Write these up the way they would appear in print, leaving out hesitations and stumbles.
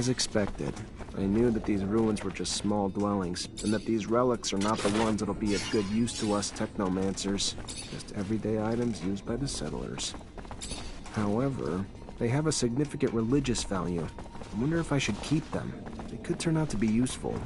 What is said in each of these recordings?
As expected, I knew that these ruins were just small dwellings, and that these relics are not the ones that'll be of good use to us Technomancers, just everyday items used by the settlers. However, they have a significant religious value. I wonder if I should keep them. They could turn out to be useful.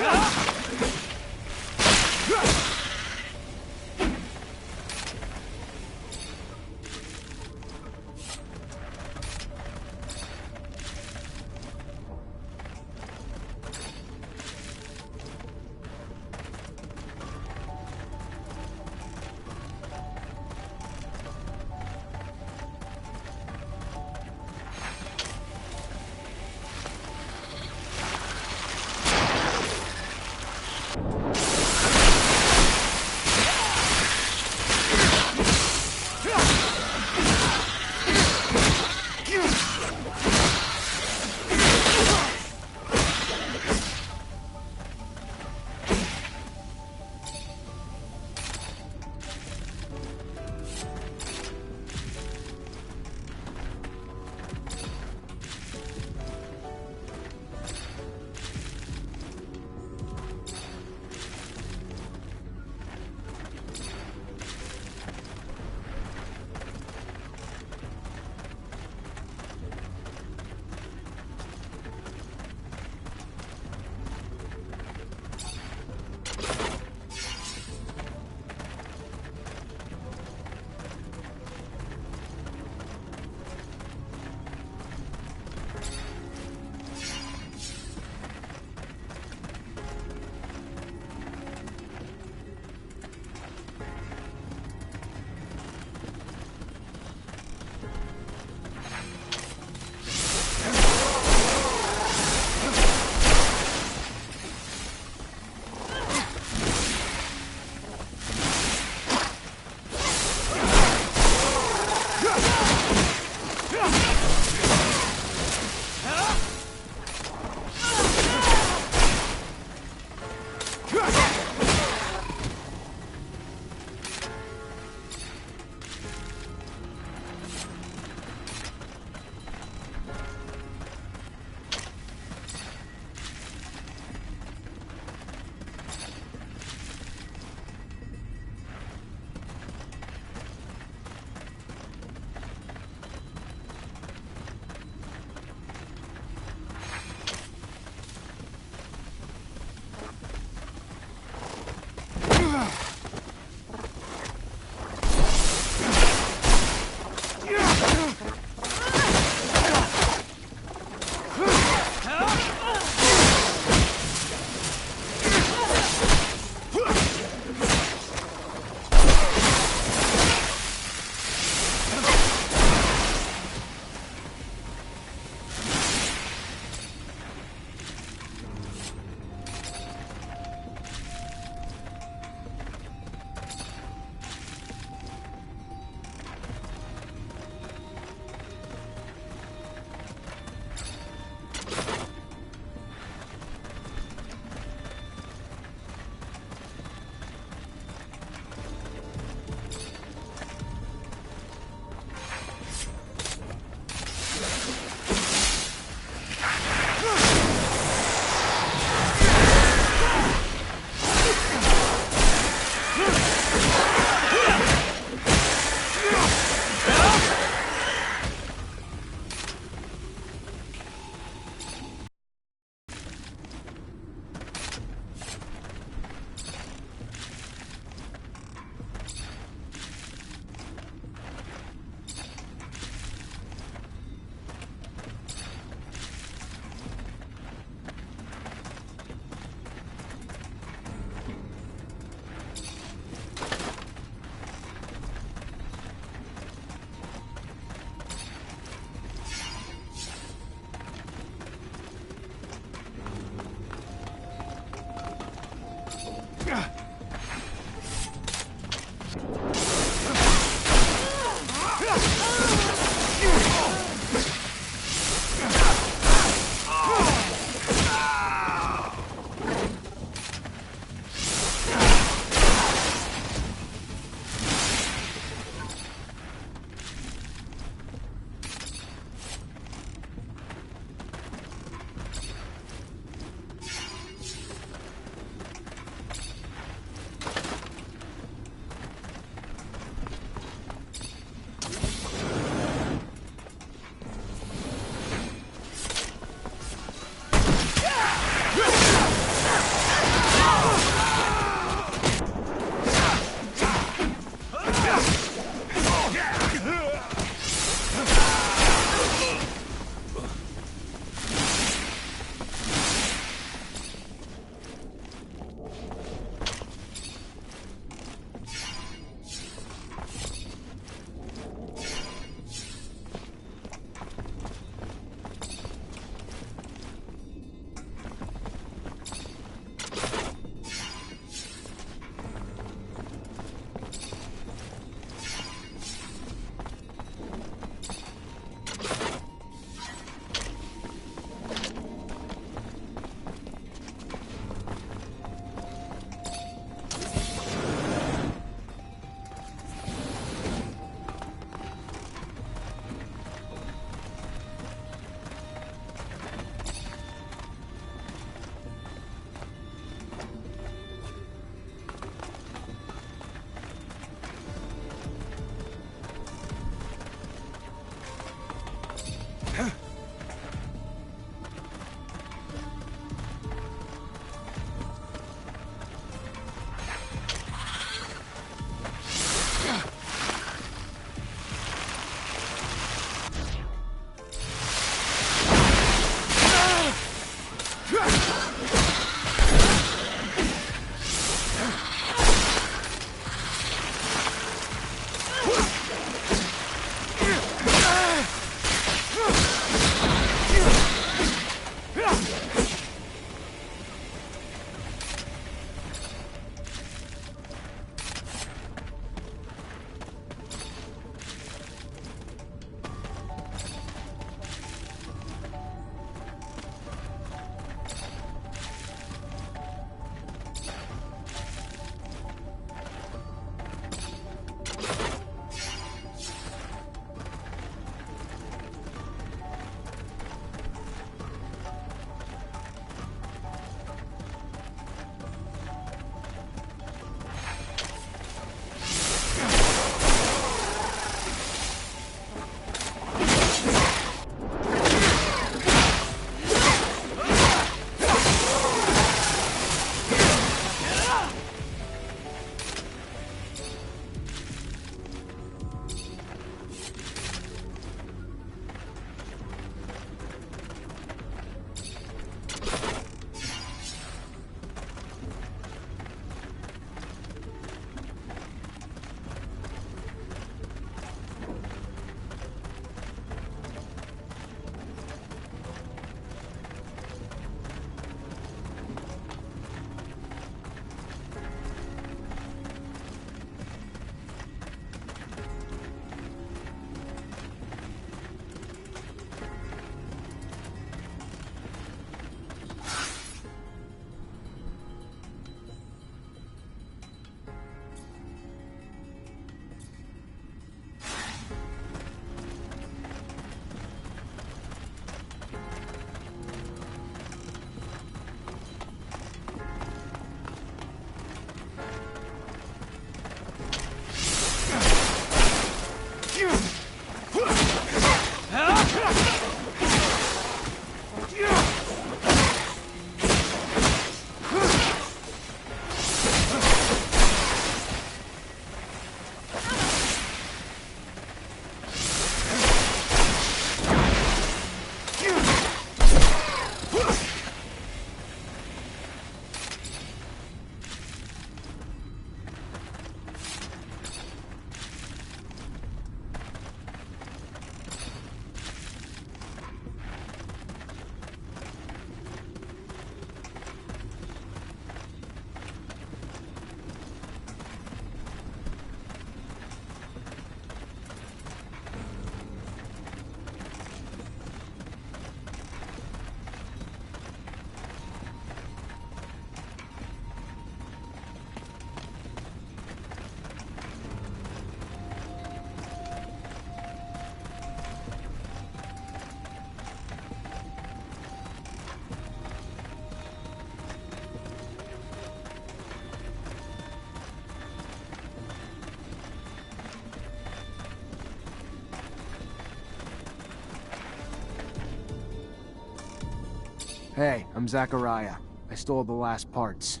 Hey, I'm Zachariah. I stole the last parts.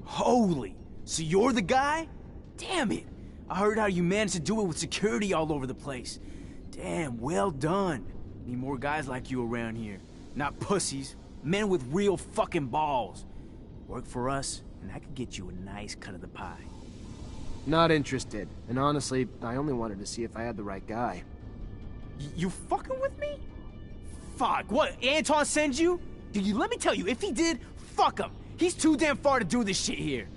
Holy! So you're the guy? Damn it! I heard how you managed to do it with security all over the place. Damn, well done. Need more guys like you around here. Not pussies. Men with real fucking balls. Work for us, and I could get you a nice cut of the pie. Not interested. And honestly, I only wanted to see if I had the right guy. You fucking with me? Fuck, what, Anton sends you? Dude, let me tell you, if he did, fuck him. He's too damn far to do this shit here.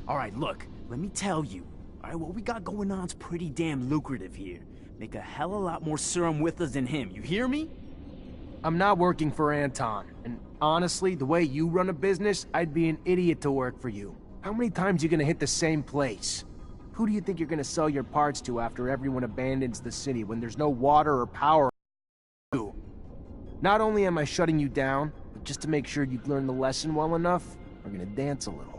Alright, look, let me tell you. Alright, what we got going on's pretty damn lucrative here. Make a hell of a lot more serum with us than him, you hear me? I'm not working for Anton, and honestly, the way you run a business, I'd be an idiot to work for you. How many times are you gonna hit the same place? Who do you think you're gonna sell your parts to after everyone abandons the city when there's no water or power? Not only am I shutting you down, but just to make sure you've learned the lesson well enough, we're gonna dance a little.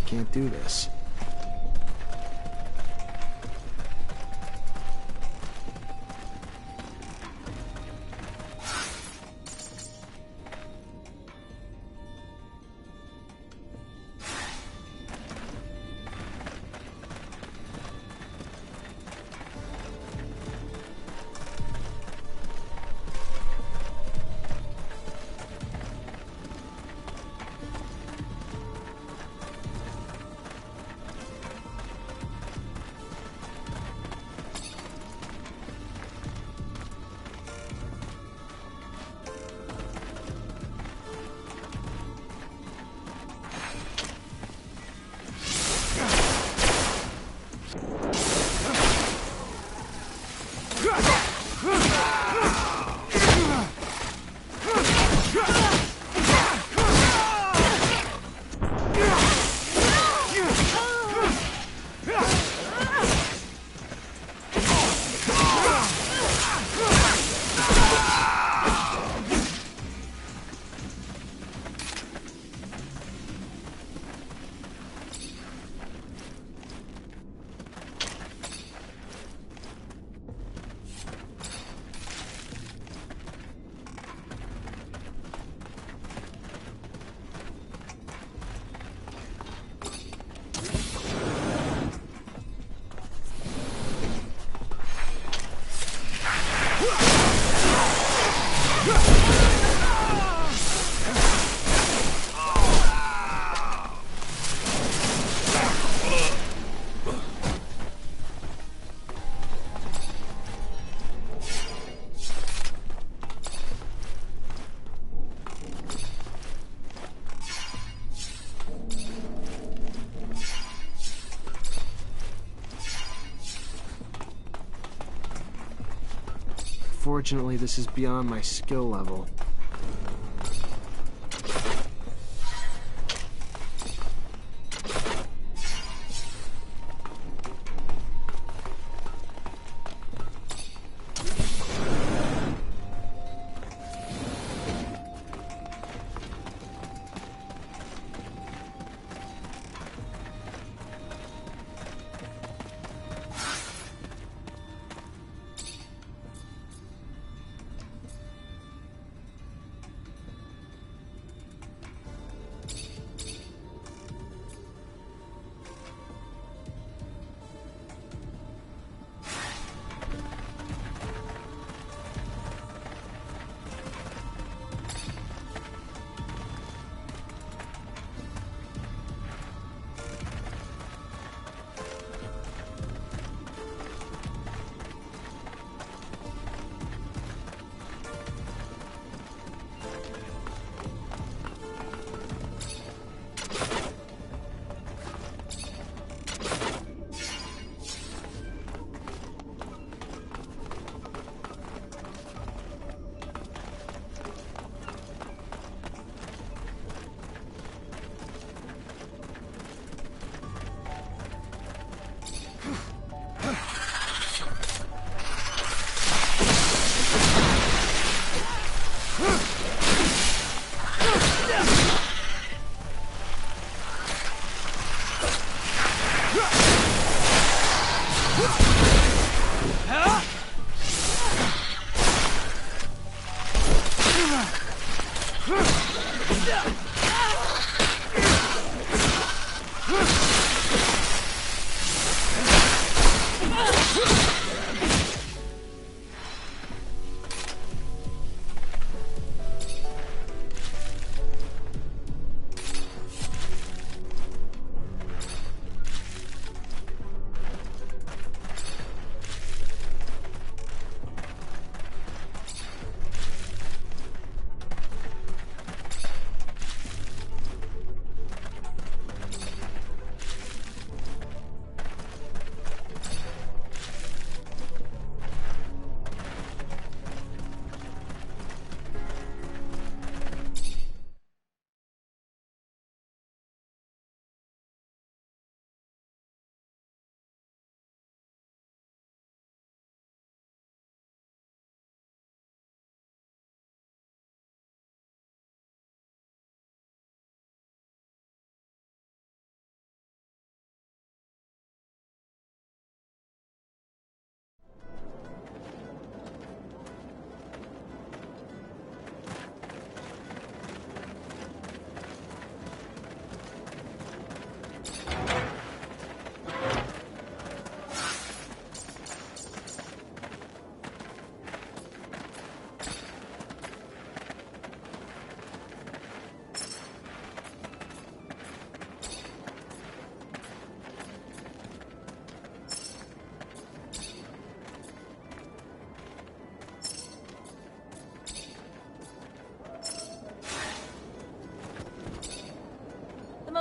can't do this. Fortunately, this is beyond my skill level.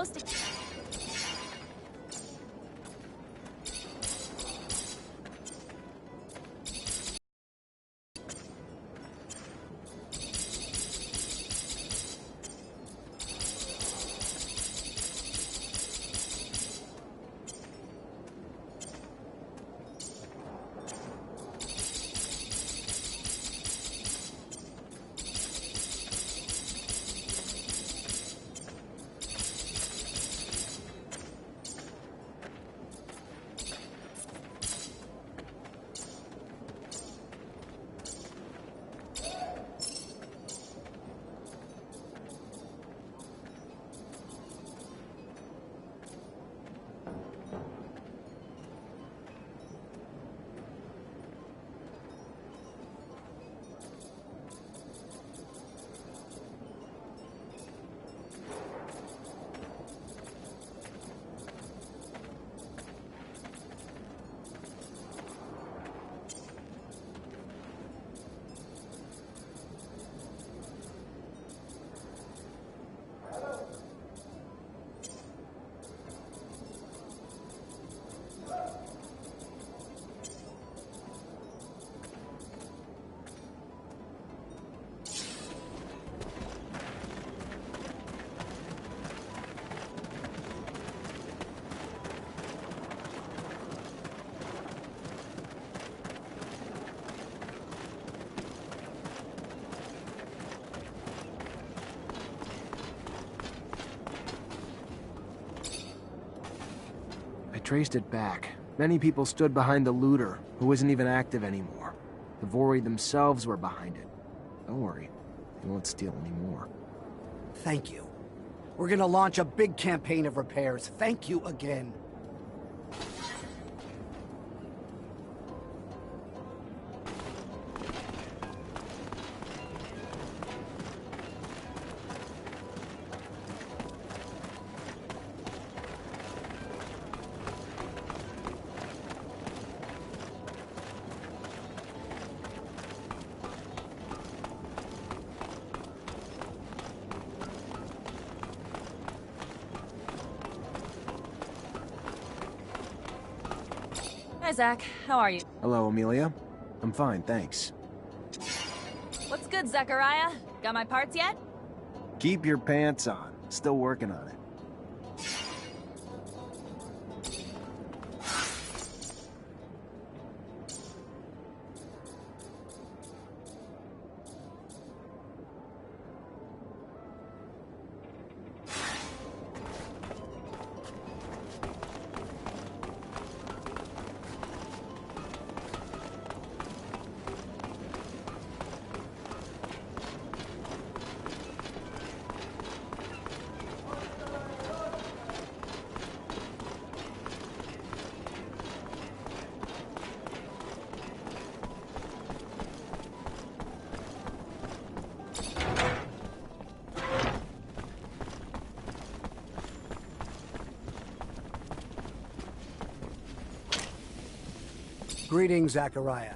supposed to... I traced it back. Many people stood behind the looter, who isn't even active anymore. The Vori themselves were behind it. Don't worry, they won't steal anymore. Thank you. We're gonna launch a big campaign of repairs. Thank you again. Hi, Zach. How are you? Hello, Amelia. I'm fine, thanks. What's good, Zachariah? Got my parts yet? Keep your pants on. Still working on it. Greetings, Zachariah.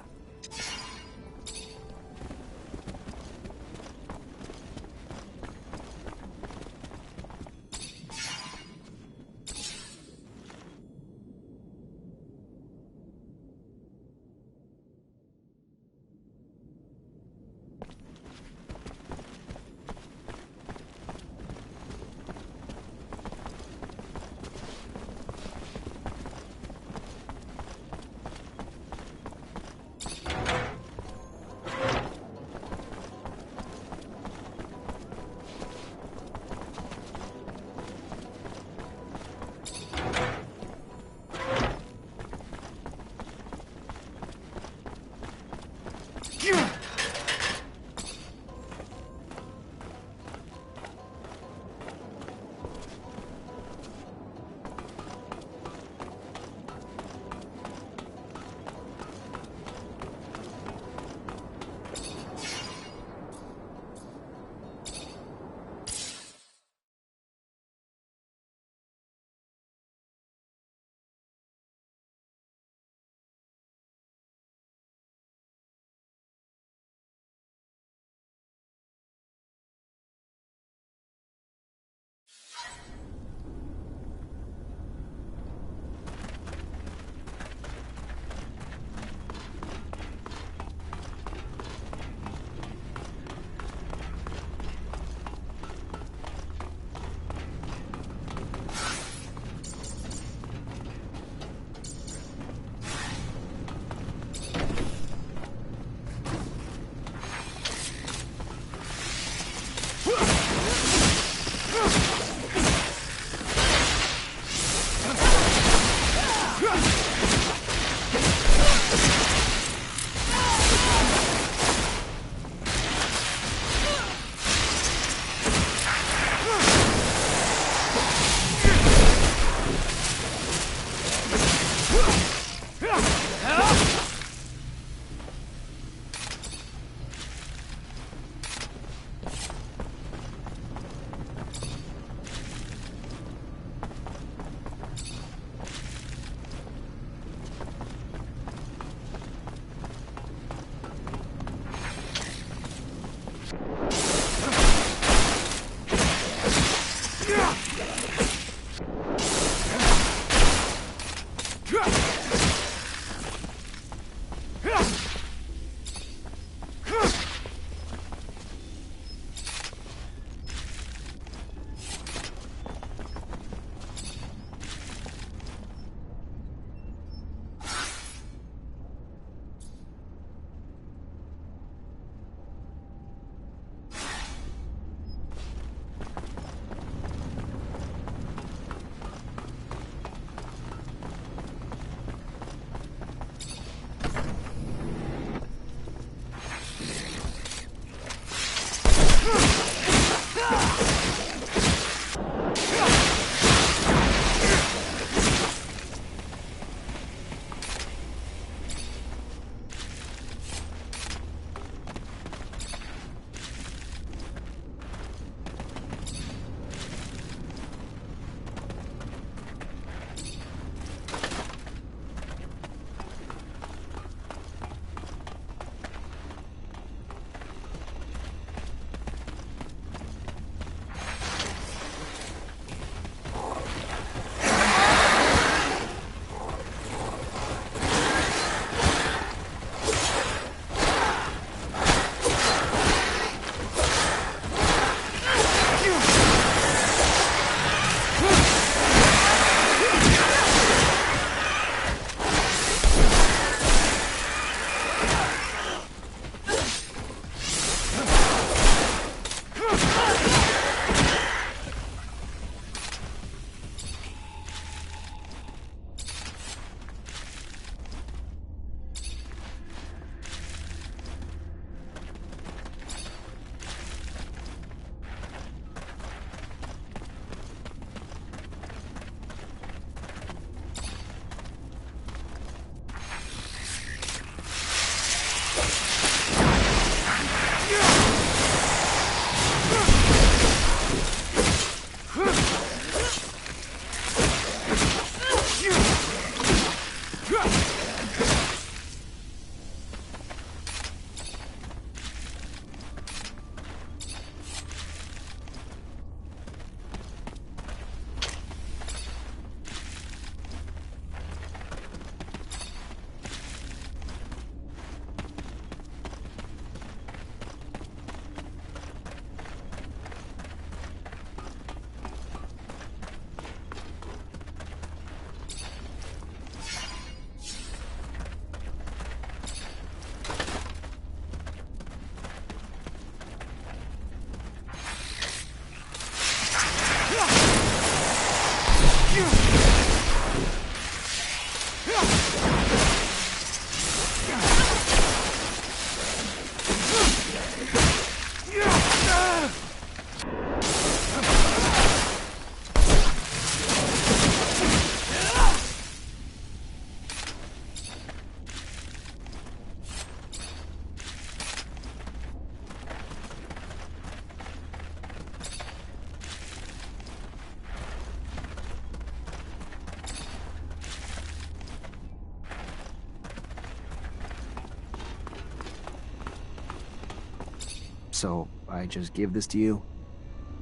So, I just give this to you?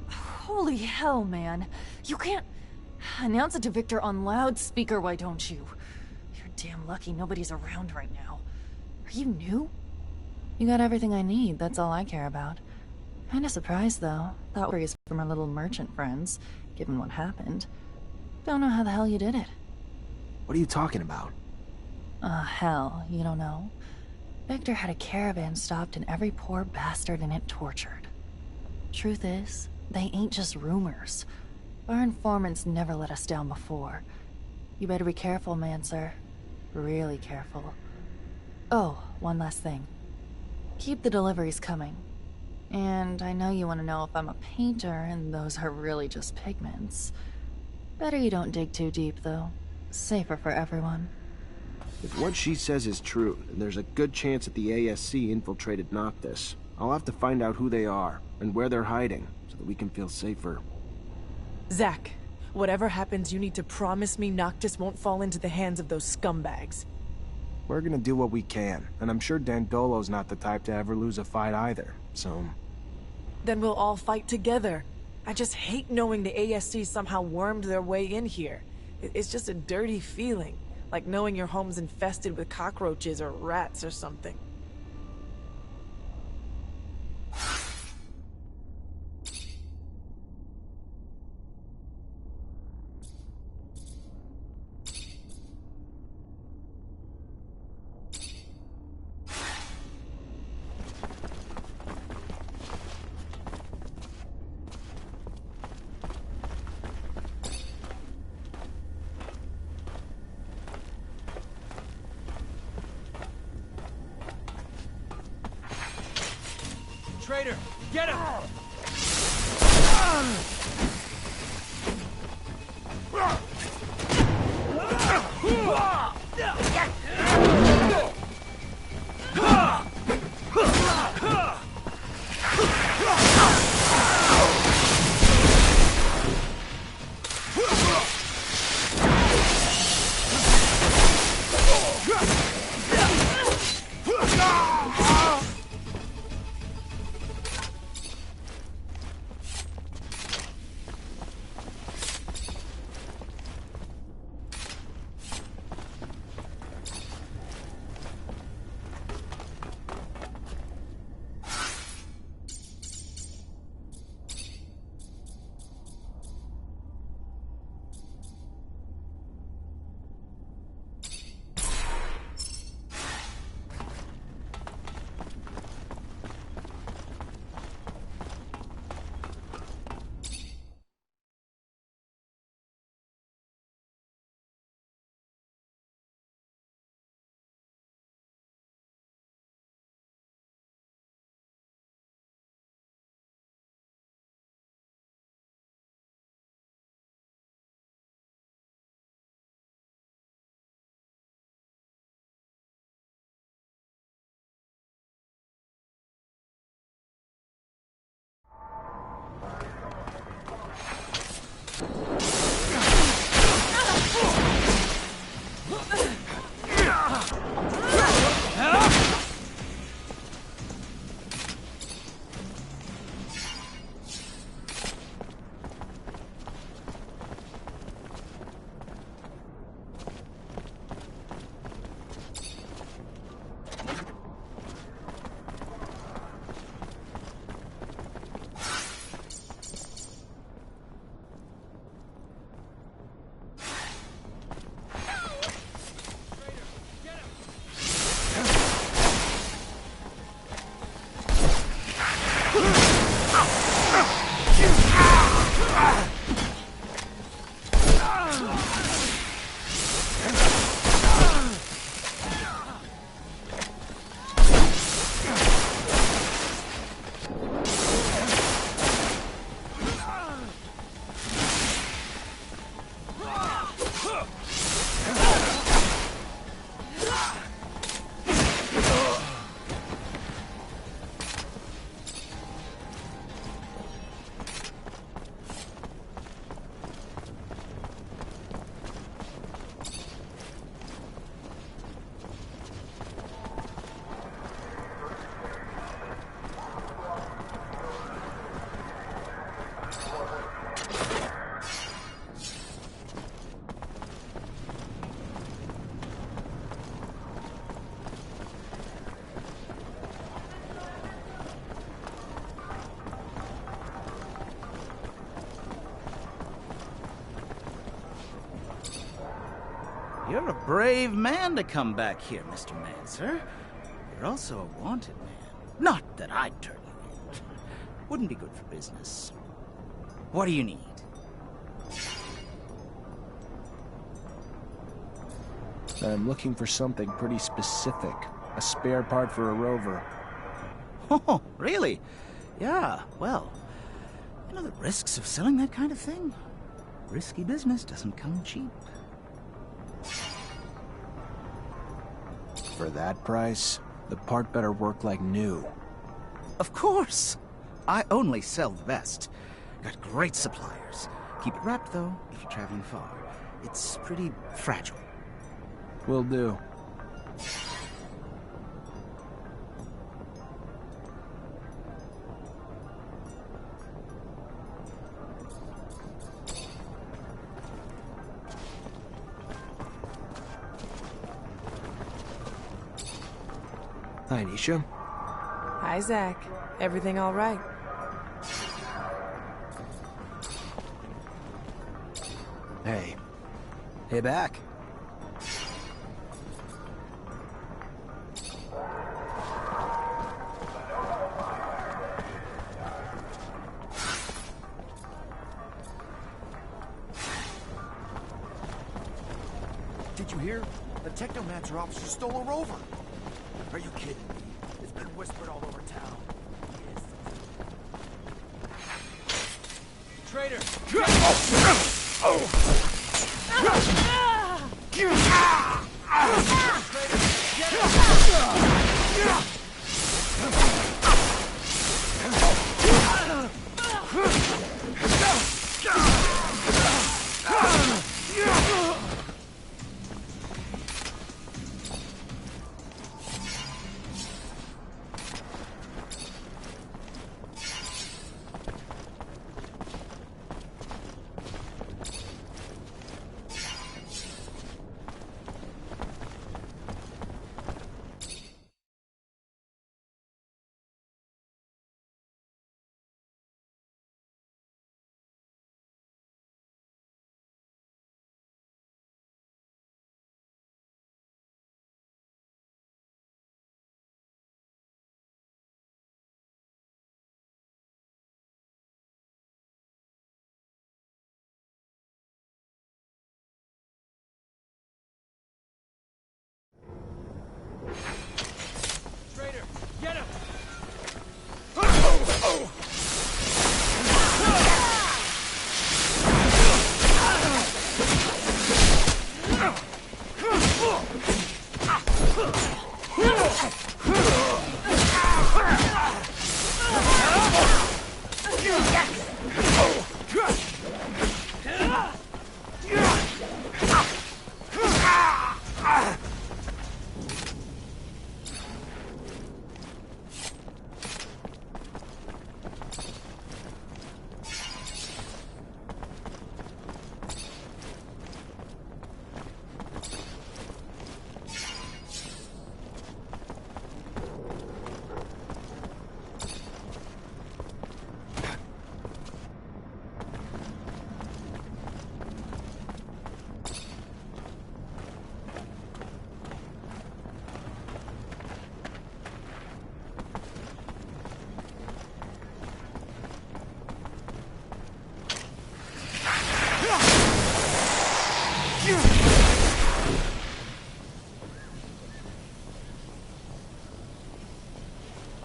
Holy hell, man. You can't... Announce it to Victor on loudspeaker, why don't you? You're damn lucky nobody's around right now. Are you new? You got everything I need, that's all I care about. Kinda surprised, though. Thought worries from our little merchant friends, given what happened. Don't know how the hell you did it. What are you talking about? Hell, you don't know? Victor had a caravan stopped and every poor bastard in it tortured. Truth is, they ain't just rumors. Our informants never let us down before. You better be careful, Mancer. Really careful. Oh, one last thing. Keep the deliveries coming. And I know you want to know if I'm a painter, and those are really just pigments. Better you don't dig too deep, though. Safer for everyone. If what she says is true, then there's a good chance that the ASC infiltrated Noctis. I'll have to find out who they are, and where they're hiding, so that we can feel safer. Zach, whatever happens, you need to promise me Noctis won't fall into the hands of those scumbags. We're gonna do what we can, and I'm sure Dandolo's not the type to ever lose a fight either, so... Then we'll all fight together. I just hate knowing the ASC somehow wormed their way in here. It's just a dirty feeling, like knowing your home's infested with cockroaches or rats or something. Traitor, get him! You're a brave man to come back here, Mr. Mancer. You're also a wanted man. Not that I'd turn you in. Wouldn't be good for business. What do you need? I'm looking for something pretty specific. A spare part for a rover. Oh, really? Yeah, well, you know the risks of selling that kind of thing? Risky business doesn't come cheap. For that price, the part better work like new. Of course! I only sell the best. Got great suppliers. Keep it wrapped, though, if you're traveling far. It's pretty fragile. Will do. Hi, Nisha. Hi, Zach. Everything all right? Hey. Hey, back. Did you hear? The Technomancer officer stole a rover. Are you kidding me? It's been whispered all over town. Traitor! Traitor! Get him!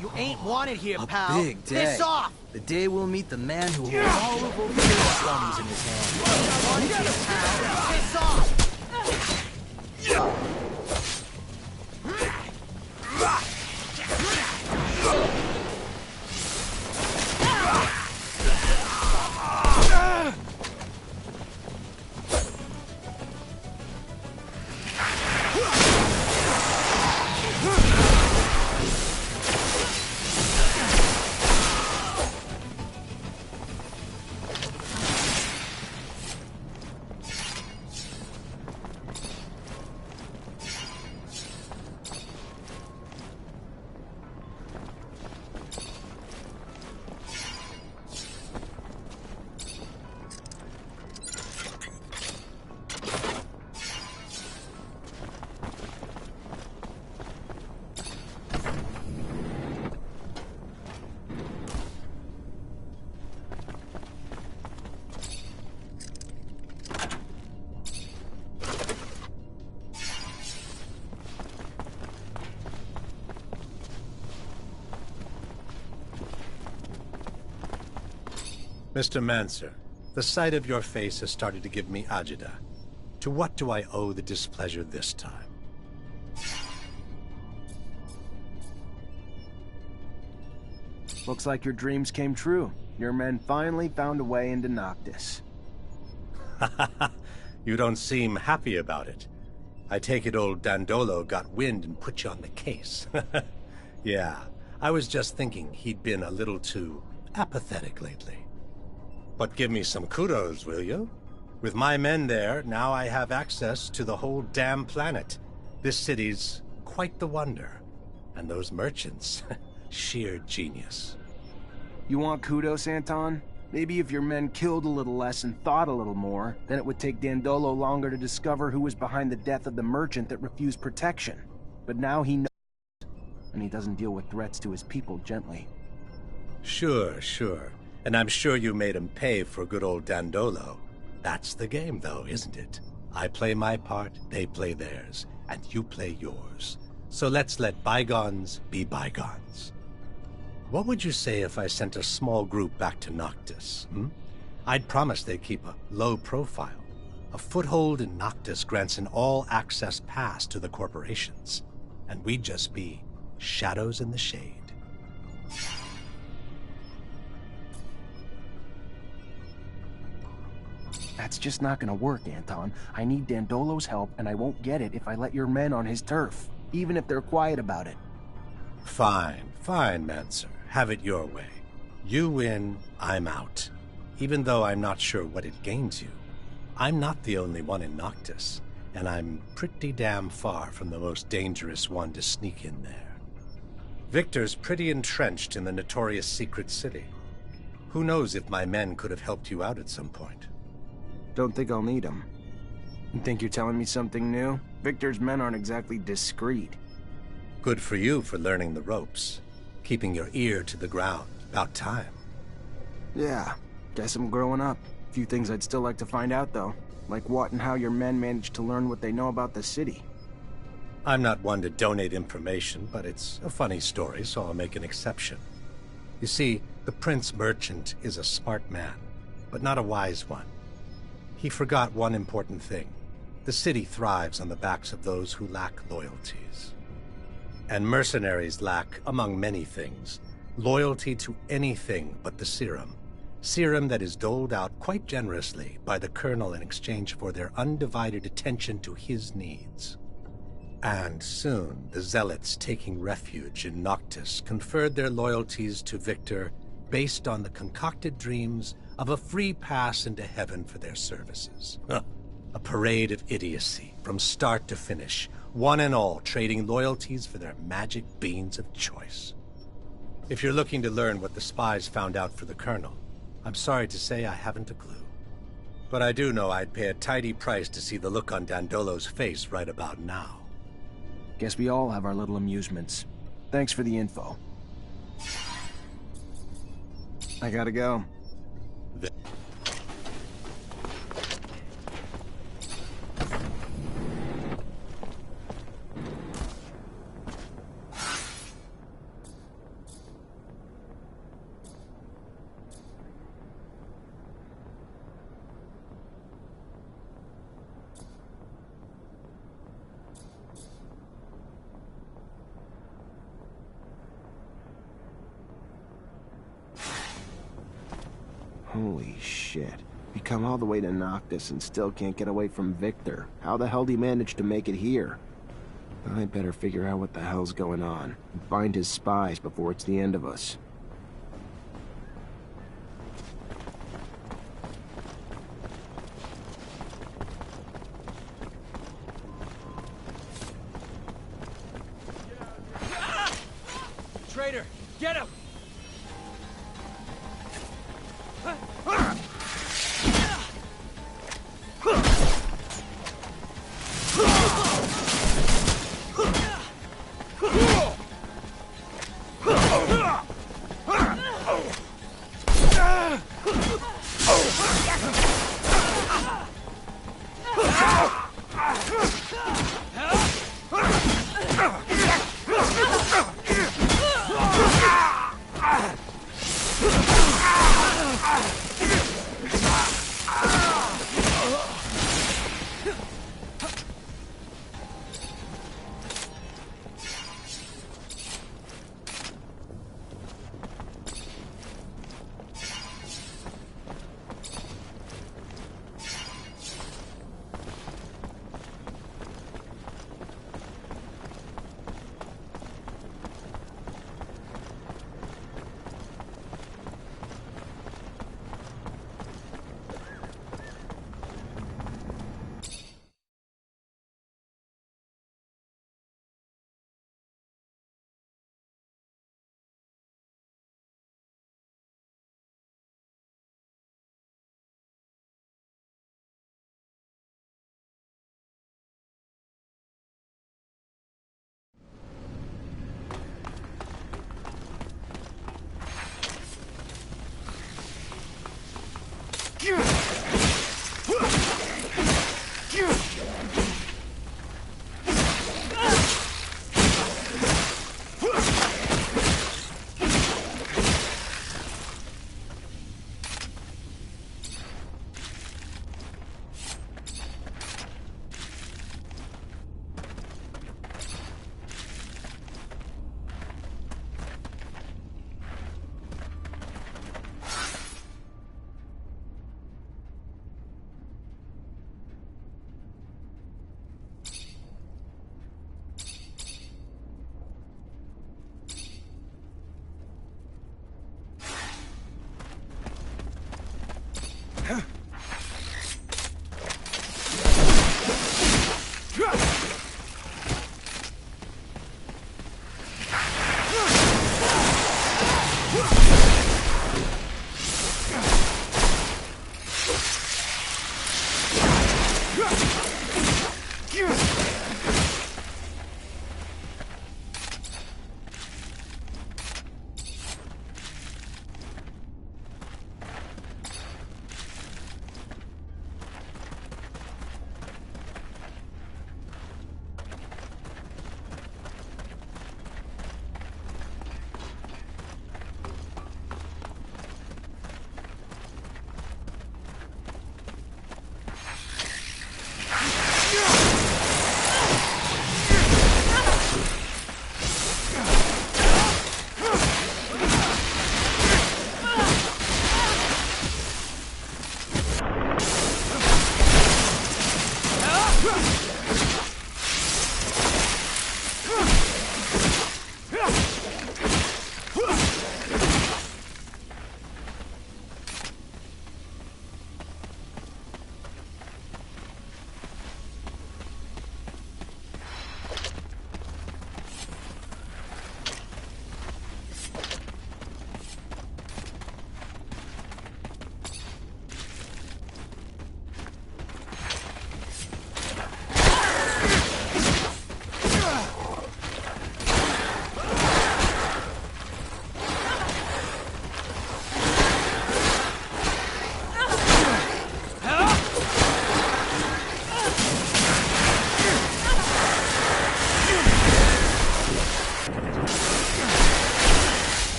You ain't wanted here, pal. A big day. Piss off! The day we'll meet the man who holds all of Ophira's slums in his hand. Piss off! Mr. Mancer, the sight of your face has started to give me agita. To what do I owe the displeasure this time? Looks like your dreams came true. Your men finally found a way into Noctis. You don't seem happy about it. I take it old Dandolo got wind and put you on the case. Yeah, I was just thinking he'd been a little too apathetic lately. But give me some kudos, will you? With my men there, now I have access to the whole damn planet. This city's quite the wonder. And those merchants, sheer genius. You want kudos, Anton? Maybe if your men killed a little less and thought a little more, then it would take Dandolo longer to discover who was behind the death of the merchant that refused protection. But now he knows, and he doesn't deal with threats to his people gently. Sure. And I'm sure you made him pay for good old Dandolo. That's the game, though, isn't it? I play my part, they play theirs, and you play yours. So let's let bygones be bygones. What would you say if I sent a small group back to Noctis, I'd promise they'd keep a low profile. A foothold in Noctis grants an all-access pass to the corporations, and we'd just be shadows in the shade. That's just not gonna work, Anton. I need Dandolo's help, and I won't get it if I let your men on his turf, even if they're quiet about it. Fine, Mancer. Have it your way. You win, I'm out. Even though I'm not sure what it gains you. I'm not the only one in Noctis, and I'm pretty damn far from the most dangerous one to sneak in there. Victor's pretty entrenched in the notorious secret city. Who knows if my men could have helped you out at some point. Don't think I'll need him. You think you're telling me something new? Victor's men aren't exactly discreet. Good for you for learning the ropes. Keeping your ear to the ground. About time. Yeah, guess I'm growing up. A few things I'd still like to find out, though. Like what and how your men managed to learn what they know about the city. I'm not one to donate information, but it's a funny story, so I'll make an exception. You see, the Prince Merchant is a smart man, but not a wise one. He forgot one important thing. The city thrives on the backs of those who lack loyalties. And mercenaries lack, among many things, loyalty to anything but the serum. Serum that is doled out quite generously by the Colonel in exchange for their undivided attention to his needs. And soon, the Zealots taking refuge in Noctis conferred their loyalties to Victor based on the concocted dreams of a free pass into heaven for their services. A parade of idiocy, from start to finish, one and all trading loyalties for their magic beans of choice. If you're looking to learn what the spies found out for the Colonel, I'm sorry to say I haven't a clue. But I do know I'd pay a tidy price to see the look on Dandolo's face right about now. Guess we all have our little amusements. Thanks for the info. I gotta go. Holy shit. We come all the way to Noctis and still can't get away from Victor. How the hell did he manage to make it here? I'd better figure out what the hell's going on and find his spies before it's the end of us. Traitor, get him!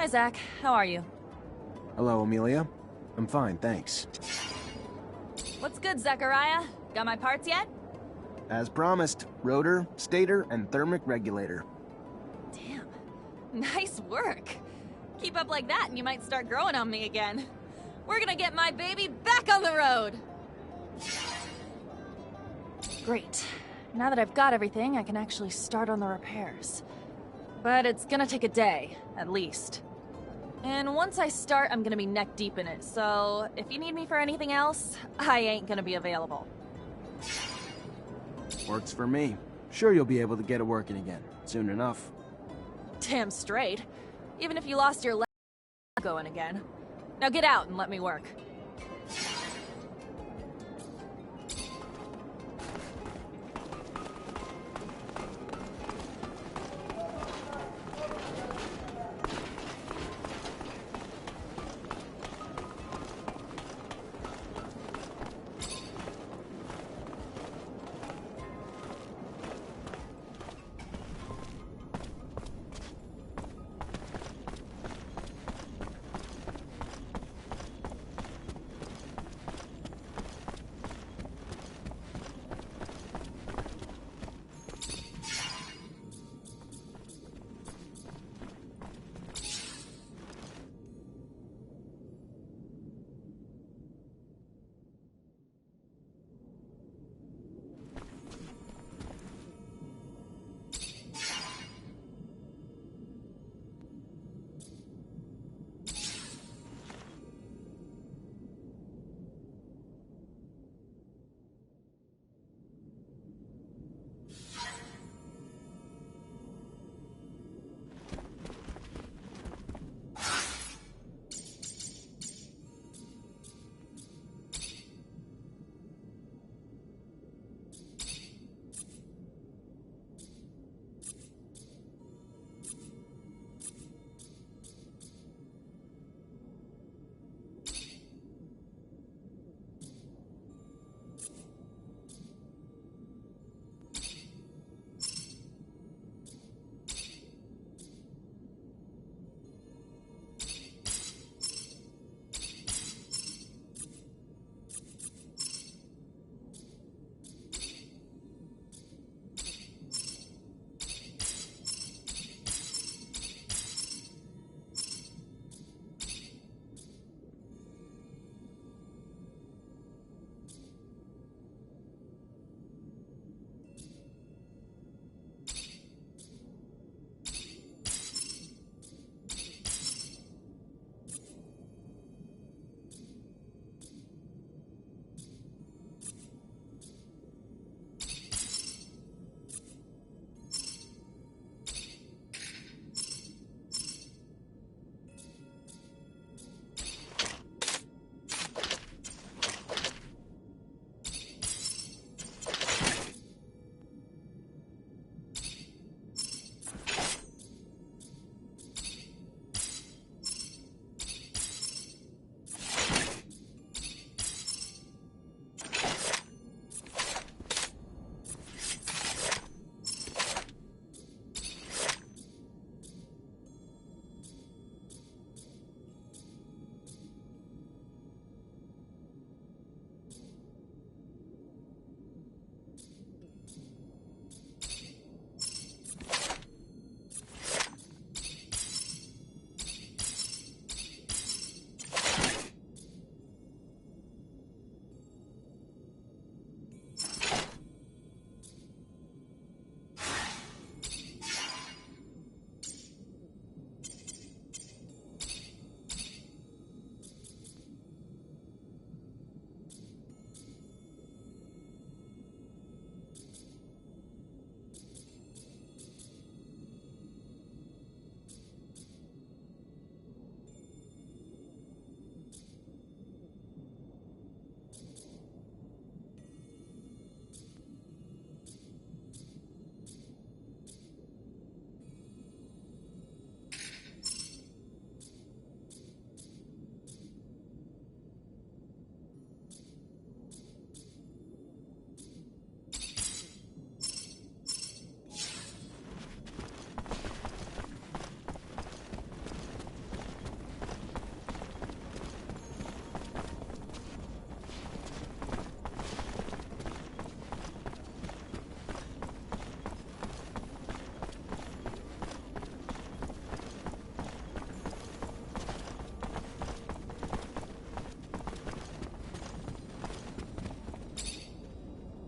Hi, Zach. How are you? Hello, Amelia. I'm fine, thanks. What's good, Zachariah? Got my parts yet? As promised, rotor, stator, and thermic regulator. Damn. Nice work. Keep up like that and you might start growing on me again. We're gonna get my baby back on the road! Great. Now that I've got everything, I can actually start on the repairs. But it's gonna take a day, at least. And once I start, I'm gonna be neck deep in it, so if you need me for anything else, I ain't gonna be available. Works for me. Sure you'll be able to get it working again, soon enough. Damn straight. Even if you lost your leg, going again. Now get out and let me work.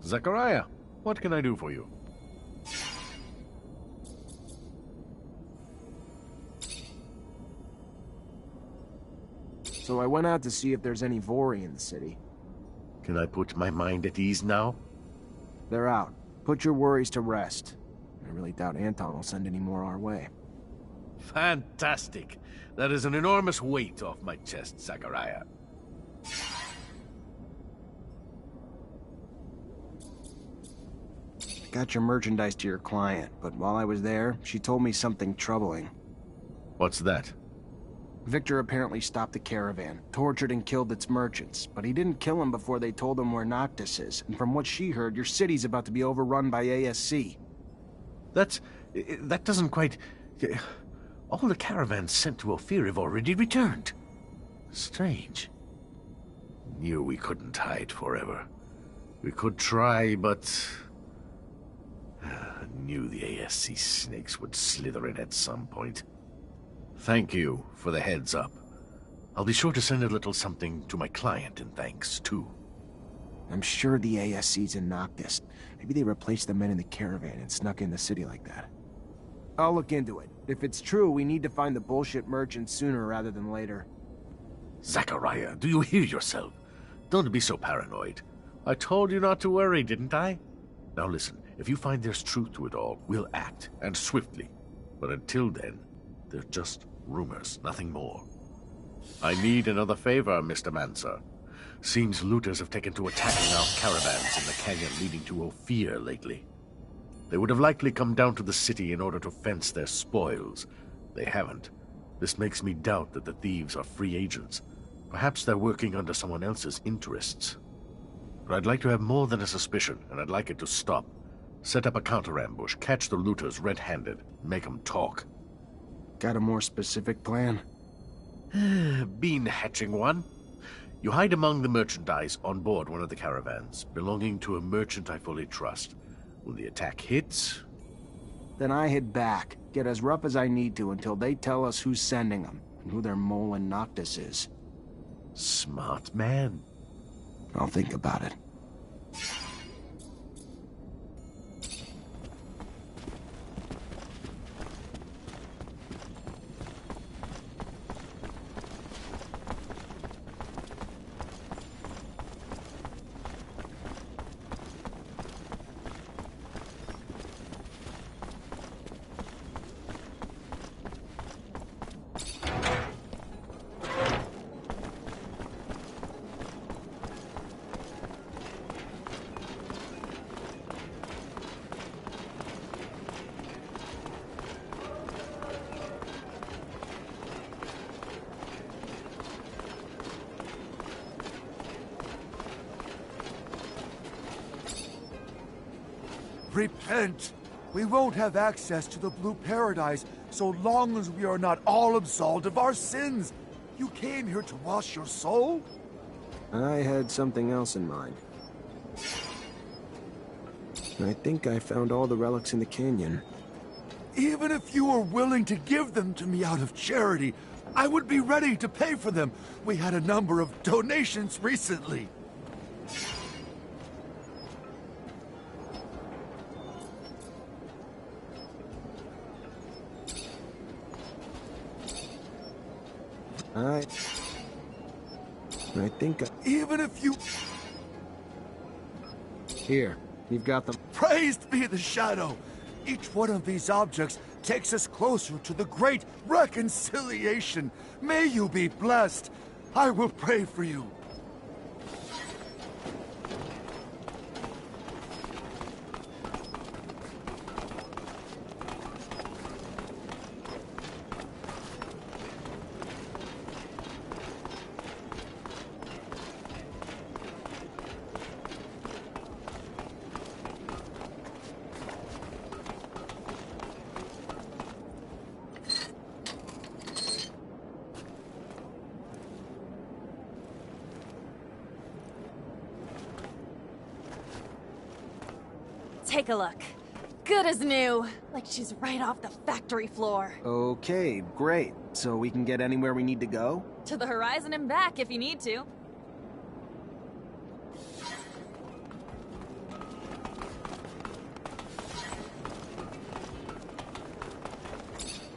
Zachariah, what can I do for you? So I went out to see if there's any Vori in the city. Can I put my mind at ease now? They're out. Put your worries to rest. I really doubt Anton will send any more our way. Fantastic. That is an enormous weight off my chest, Zachariah. I got your merchandise to your client, but while I was there, she told me something troubling. What's that? Victor apparently stopped the caravan, tortured and killed its merchants, but he didn't kill them before they told him where Noctis is, and from what she heard, your city's about to be overrun by ASC. That doesn't quite... All the caravans sent to Ophir have already returned. Strange. Knew we couldn't hide forever. We could try, but... Knew the ASC snakes would slither in at some point. Thank you for the heads up. I'll be sure to send a little something to my client in thanks, too. I'm sure the ASC's in Noctis. Maybe they replaced the men in the caravan and snuck in the city like that. I'll look into it. If it's true, we need to find the bullshit merchant sooner rather than later. Zachariah, do you hear yourself? Don't be so paranoid. I told you not to worry, didn't I? Now listen, if you find there's truth to it all, we'll act, and swiftly. But until then, they're just rumors, nothing more. I need another favor, Mr. Mancer. Seems looters have taken to attacking our caravans in the canyon leading to Ophir lately. They would have likely come down to the city in order to fence their spoils. They haven't. This makes me doubt that the thieves are free agents. Perhaps they're working under someone else's interests. But I'd like to have more than a suspicion, and I'd like it to stop. Set up a counter-ambush, catch the looters red-handed, make them talk. Got a more specific plan? Been hatching one. You hide among the merchandise on board one of the caravans, belonging to a merchant I fully trust. When the attack hits... Then I head back, get as rough as I need to until they tell us who's sending them, and who their mole in Noctis is. Smart man. I'll think about it. Repent! We won't have access to the Blue Paradise so long as we are not all absolved of our sins. You came here to wash your soul? I had something else in mind. I think I found all the relics in the canyon. Even if you were willing to give them to me out of charity, I would be ready to pay for them. We had a number of donations recently. I think Even if you... Here, you've got them. Praised be the Shadow! Each one of these objects takes us closer to the great reconciliation. May you be blessed. I will pray for you. Take a look. Good as new. Like she's right off the factory floor. Okay, great. So we can get anywhere we need to go? To the horizon and back if you need to.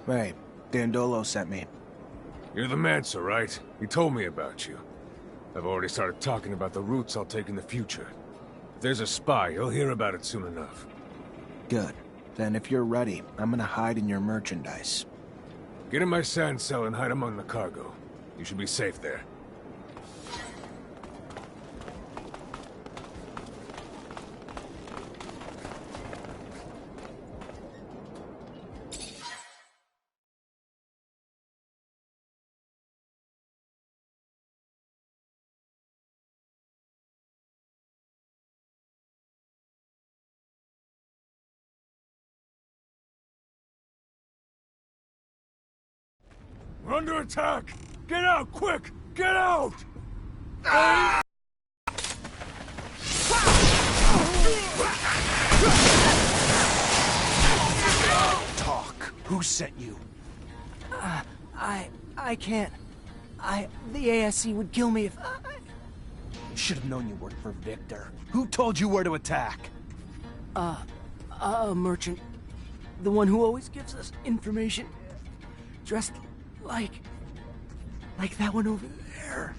Hey, Dandolo sent me. You're the Mancer, right? He told me about you. I've already started talking about the routes I'll take in the future. If there's a spy, he'll hear about it soon enough. Good. Then if you're ready, I'm gonna hide in your merchandise. Get in my sand cell and hide among the cargo. You should be safe there. We're under attack! Get out, quick! Get out! Talk. Who sent you? I can't. The ASC would kill me if Should have known you worked for Victor. Who told you where to attack? A merchant. The one who always gives us information. Dressed like that one over there.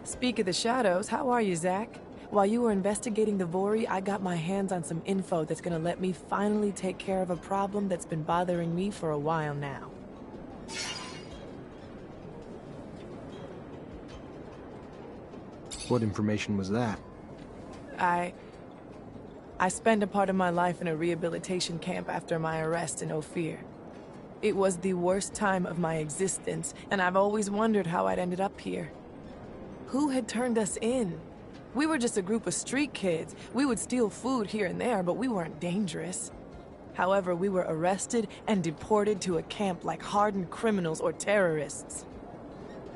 Speak of the shadows, how are you, Zach? While you were investigating the Vori, I got my hands on some info that's gonna let me finally take care of a problem that's been bothering me for a while now. What information was that? I spent a part of my life in a rehabilitation camp after my arrest in Ophir. It was the worst time of my existence, and I've always wondered how I'd ended up here. Who had turned us in? We were just a group of street kids. We would steal food here and there, but we weren't dangerous. However, we were arrested and deported to a camp like hardened criminals or terrorists.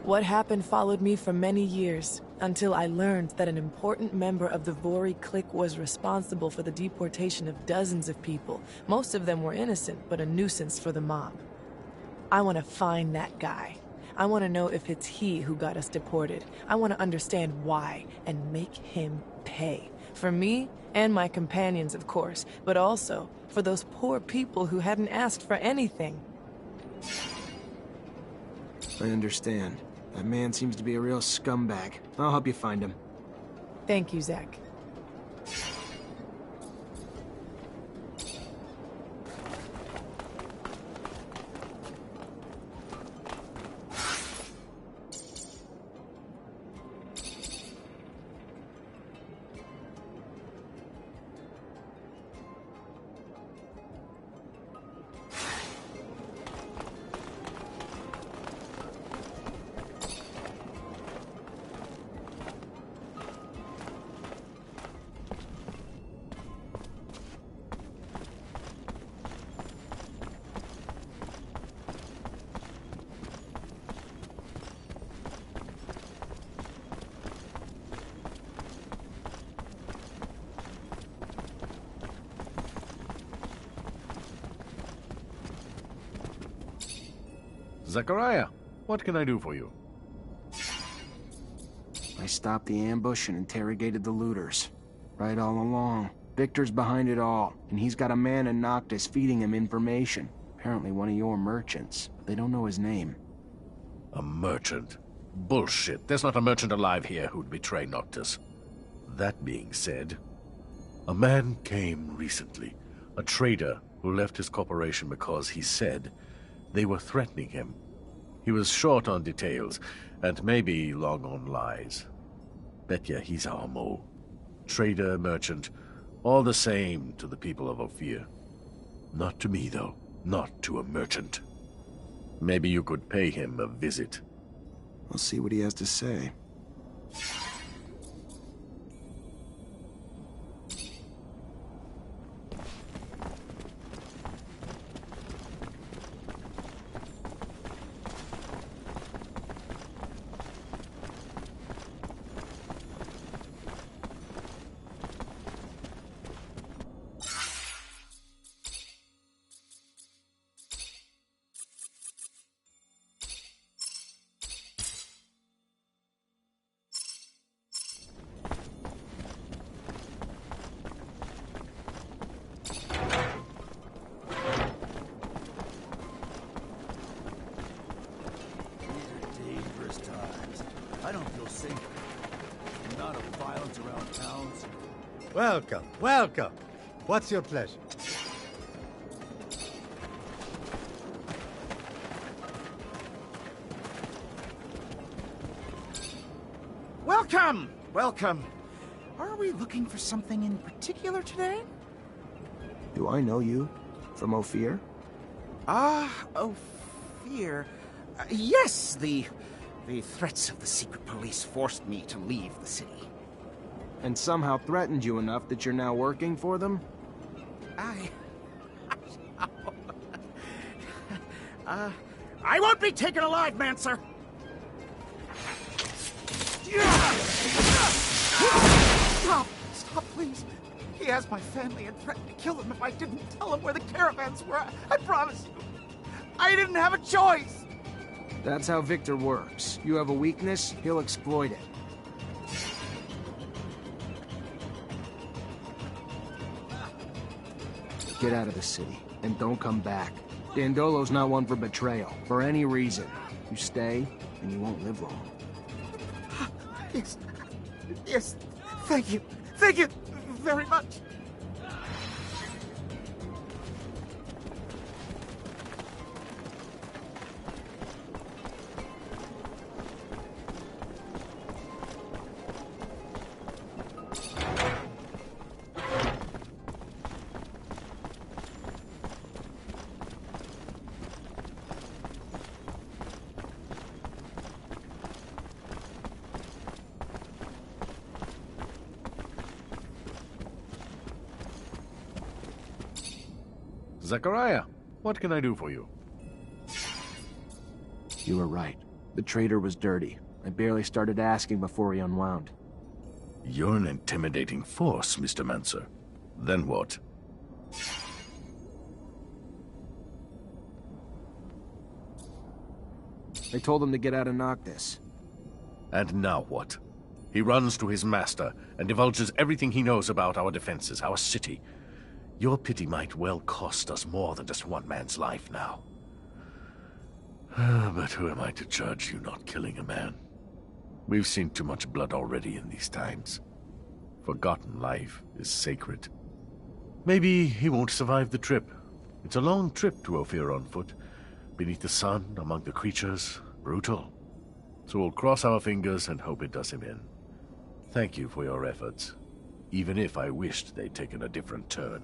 What happened followed me for many years, until I learned that an important member of the Vori clique was responsible for the deportation of dozens of people. Most of them were innocent, but a nuisance for the mob. I want to find that guy. I want to know if it's he who got us deported. I want to understand why, and make him pay. For me, and my companions, of course, but also for those poor people who hadn't asked for anything. I understand. That man seems to be a real scumbag. I'll help you find him. Thank you, Zach. Zachariah, what can I do for you? I stopped the ambush and interrogated the looters. Right all along. Victor's behind it all, and he's got a man in Noctis feeding him information. Apparently one of your merchants. They don't know his name. A merchant? Bullshit. There's not a merchant alive here who'd betray Noctis. That being said, a man came recently. A trader who left his corporation because he said they were threatening him. He was short on details, and maybe long on lies. Bet ya he's our mole. Trader, merchant, all the same to the people of Ophir. Not to me, though. Not to a merchant. Maybe you could pay him a visit. I'll see what he has to say. Welcome, welcome. What's your pleasure? Welcome! Welcome. Are we looking for something in particular today? Do I know you? From Ophir? Ophir. Yes, the threats of the secret police forced me to leave the city. And somehow threatened you enough that you're now working for them? I won't be taken alive, Mancer! Stop! Stop, please! He has my family and threatened to kill them if I didn't tell him where the caravans were. I promise you. I didn't have a choice! That's how Victor works. You have a weakness, he'll exploit it. Get out of the city, and don't come back. Dandolo's not one for betrayal, for any reason. You stay, and you won't live long. Yes. Yes. Thank you. Thank you very much. Zachariah, what can I do for you? You were right. The trader was dirty. I barely started asking before he unwound. You're an intimidating force, Mr. Mancer. Then what? I told him to get out of Noctis. And now what? He runs to his master and divulges everything he knows about our defenses, our city. Your pity might well cost us more than just one man's life now. But who am I to judge you not killing a man? We've seen too much blood already in these times. Forgotten life is sacred. Maybe he won't survive the trip. It's a long trip to Ophir on foot. Beneath the sun, among the creatures, brutal. So we'll cross our fingers and hope it does him in. Thank you for your efforts, even if I wished they'd taken a different turn.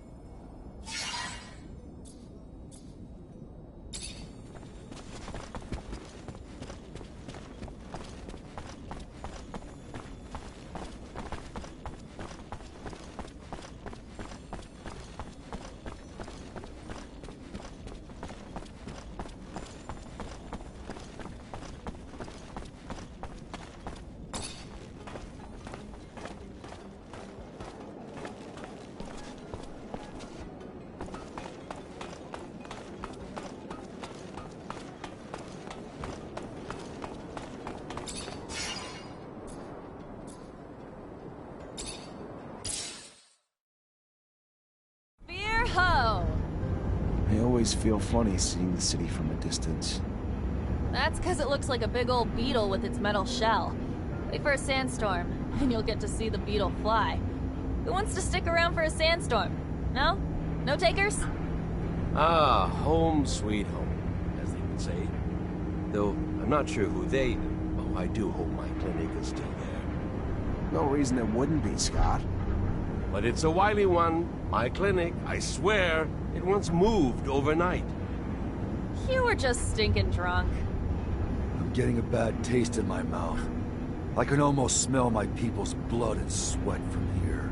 always feel funny seeing the city from a distance. That's because it looks like a big old beetle with its metal shell. Wait for a sandstorm, and you'll get to see the beetle fly. Who wants to stick around for a sandstorm? No? No takers? Ah, home sweet home, as they would say. Though, I'm not sure who they... Oh, I do hope my clinic is still there. No reason it wouldn't be, Scott. But it's a wily one. My clinic, I swear, it once moved overnight. You were just stinking drunk. I'm getting a bad taste in my mouth. I can almost smell my people's blood and sweat from here.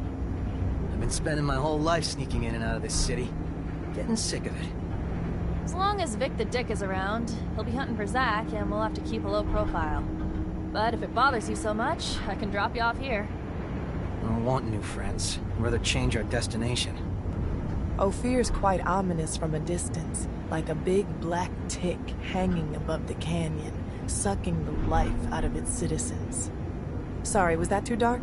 I've been spending my whole life sneaking in and out of this city. Getting sick of it. As long as Vic the Dick is around, he'll be hunting for Zach, and we'll have to keep a low profile. But if it bothers you so much, I can drop you off here. I don't want new friends. I'd rather change our destination. Ophir's quite ominous from a distance, like a big black tick hanging above the canyon, sucking the life out of its citizens. Sorry, was that too dark?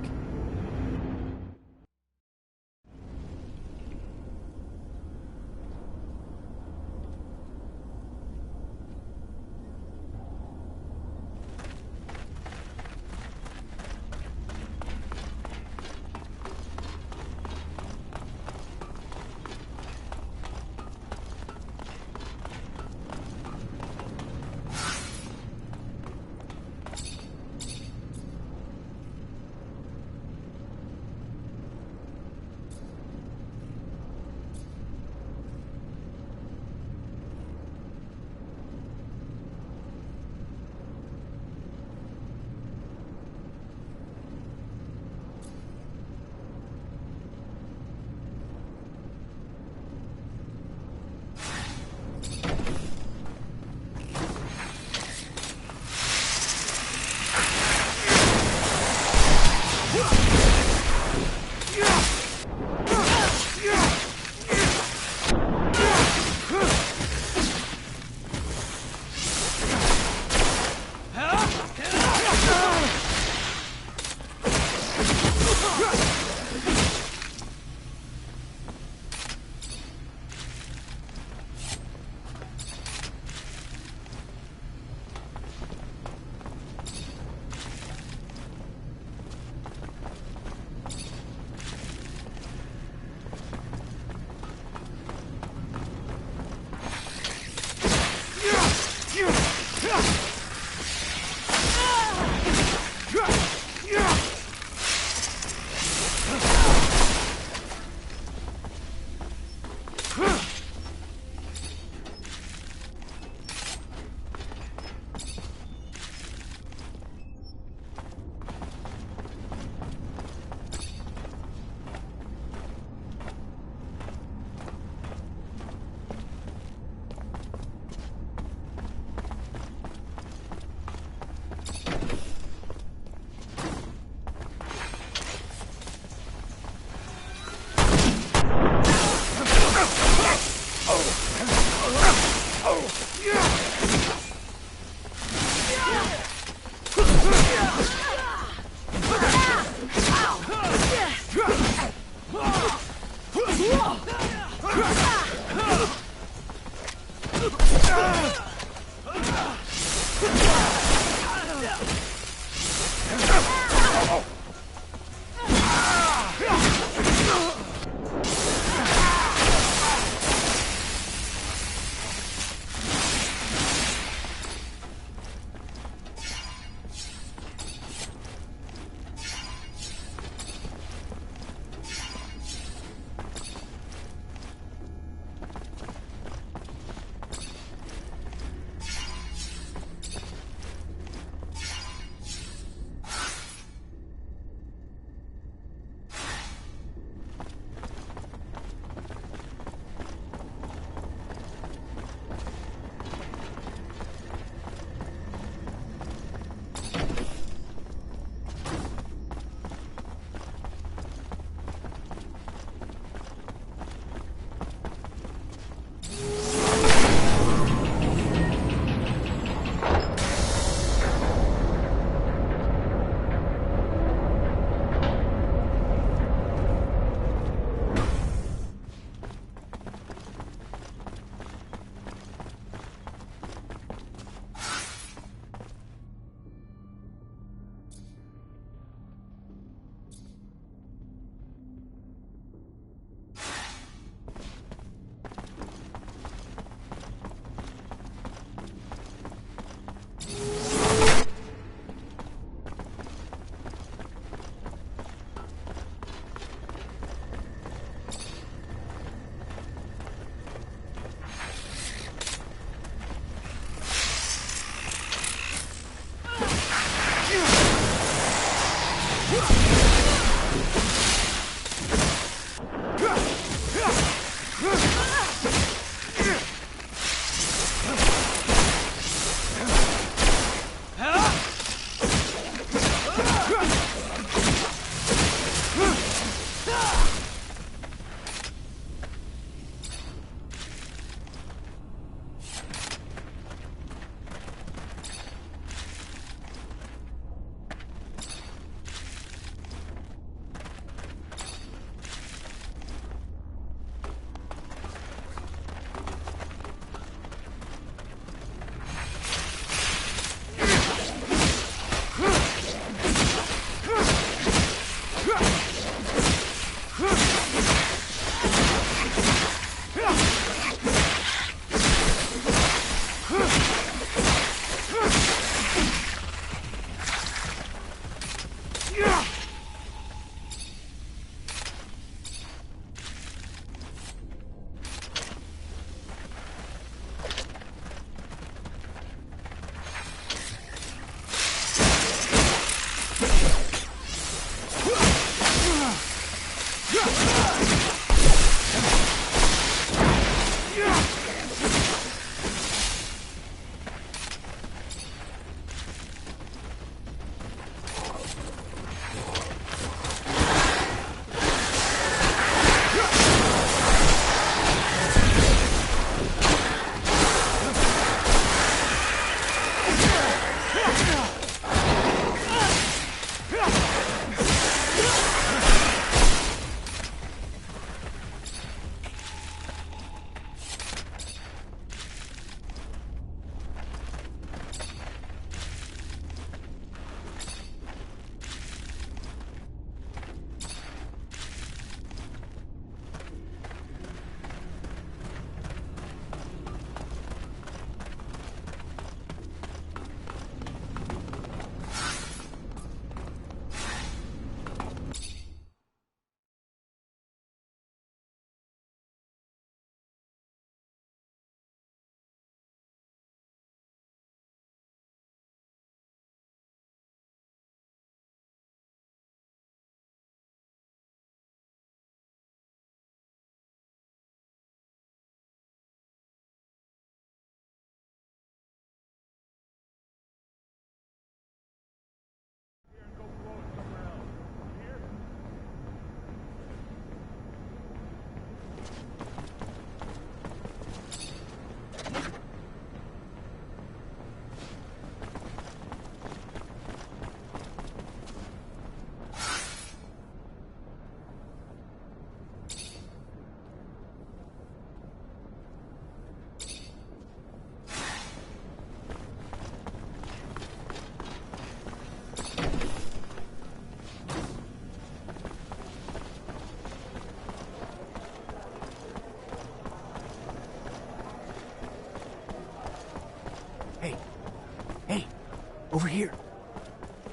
Over here.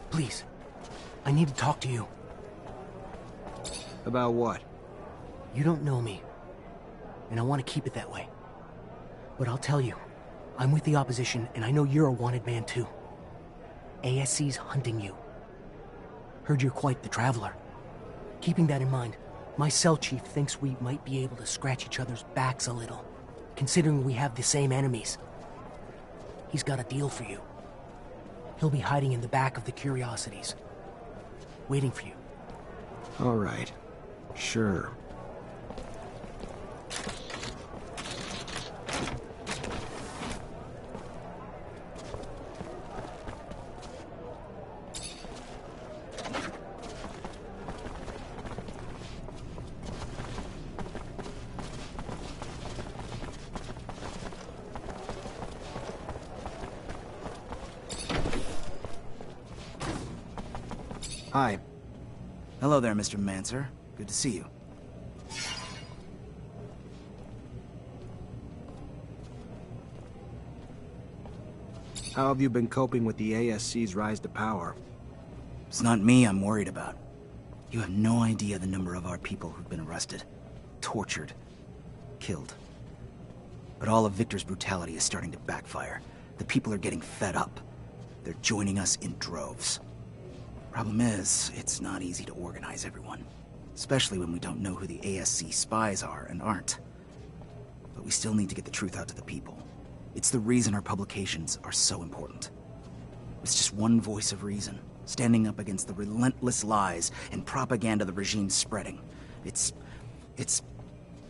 Please. I need to talk to you. About what? You don't know me, and I want to keep it that way. But I'll tell you, I'm with the opposition, and I know you're a wanted man too. ASC's hunting you. Heard you're quite the traveler. Keeping that in mind, my cell chief thinks we might be able to scratch each other's backs a little, considering we have the same enemies. He's got a deal for you. He'll be hiding in the back of the Curiosities, waiting for you. All right. Sure. Hi. Hello there, Mr. Mancer. Good to see you. How have you been coping with the ASC's rise to power? It's not me I'm worried about. You have no idea the number of our people who've been arrested, tortured, killed. But all of Victor's brutality is starting to backfire. The people are getting fed up. They're joining us in droves. Problem is, it's not easy to organize everyone, especially when we don't know who the ASC spies are and aren't. But we still need to get the truth out to the people. It's the reason our publications are so important. It's just one voice of reason, standing up against the relentless lies and propaganda the regime's spreading. It's...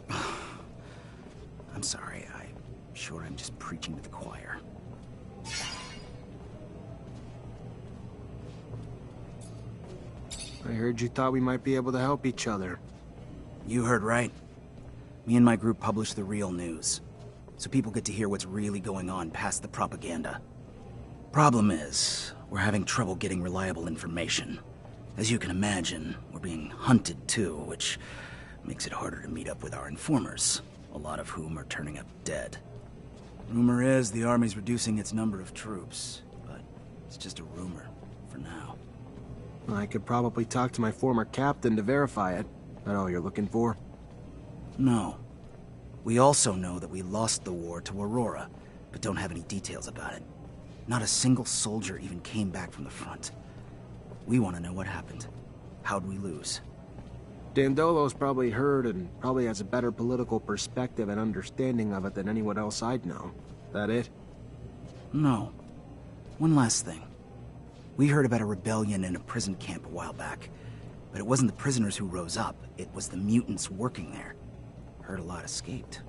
I'm sorry, I'm sure I'm just preaching to the choir. I heard you thought we might be able to help each other. You heard right. Me and my group publish the real news, so people get to hear what's really going on past the propaganda. Problem is, we're having trouble getting reliable information. As you can imagine, we're being hunted too, which makes it harder to meet up with our informers, a lot of whom are turning up dead. Rumor is the army's reducing its number of troops, but it's just a rumor for now. I could probably talk to my former captain to verify it. That all you're looking for? No. We also know that we lost the war to Aurora, but don't have any details about it. Not a single soldier even came back from the front. We want to know what happened. How'd we lose? Dandolo's probably heard and probably has a better political perspective and understanding of it than anyone else I'd know. That it? No. One last thing. We heard about a rebellion in a prison camp a while back, but it wasn't the prisoners who rose up, it was the mutants working there. Heard a lot escaped.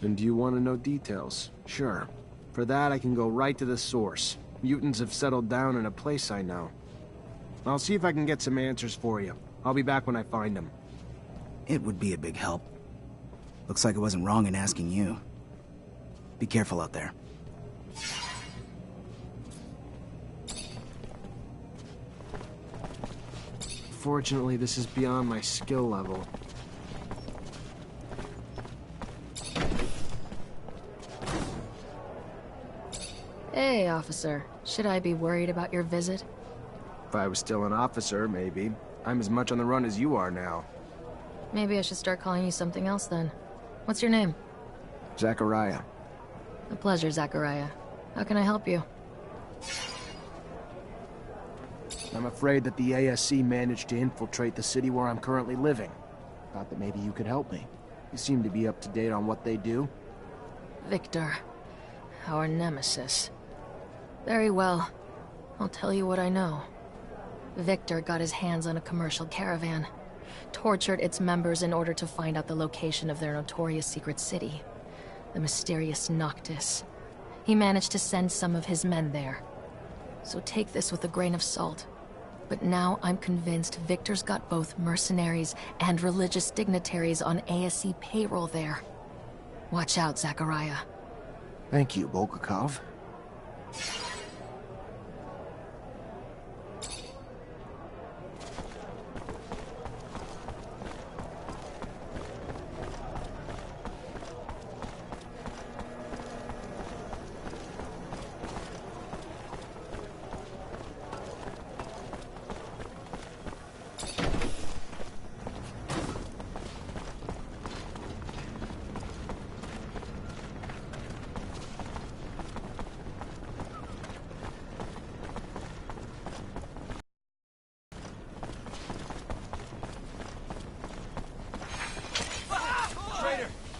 And do you want to know details? Sure. For that, I can go right to the source. Mutants have settled down in a place I know. I'll see if I can get some answers for you. I'll be back when I find them. It would be a big help. Looks like I wasn't wrong in asking you. Be careful out there. Fortunately, this is beyond my skill level. Hey, officer. Should I be worried about your visit? If I was still an officer, maybe. I'm as much on the run as you are now. Maybe I should start calling you something else then. What's your name? Zachariah. A pleasure, Zachariah. How can I help you? I'm afraid that the ASC managed to infiltrate the city where I'm currently living. Thought that maybe you could help me. You seem to be up to date on what they do. Victor. Our nemesis. Very well. I'll tell you what I know. Victor got his hands on a commercial caravan, tortured its members in order to find out the location of their notorious secret city, the mysterious Noctis. He managed to send some of his men there. So take this with a grain of salt. But now I'm convinced Victor's got both mercenaries and religious dignitaries on ASC payroll there. Watch out, Zachariah. Thank you, Bulgakov.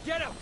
Get him!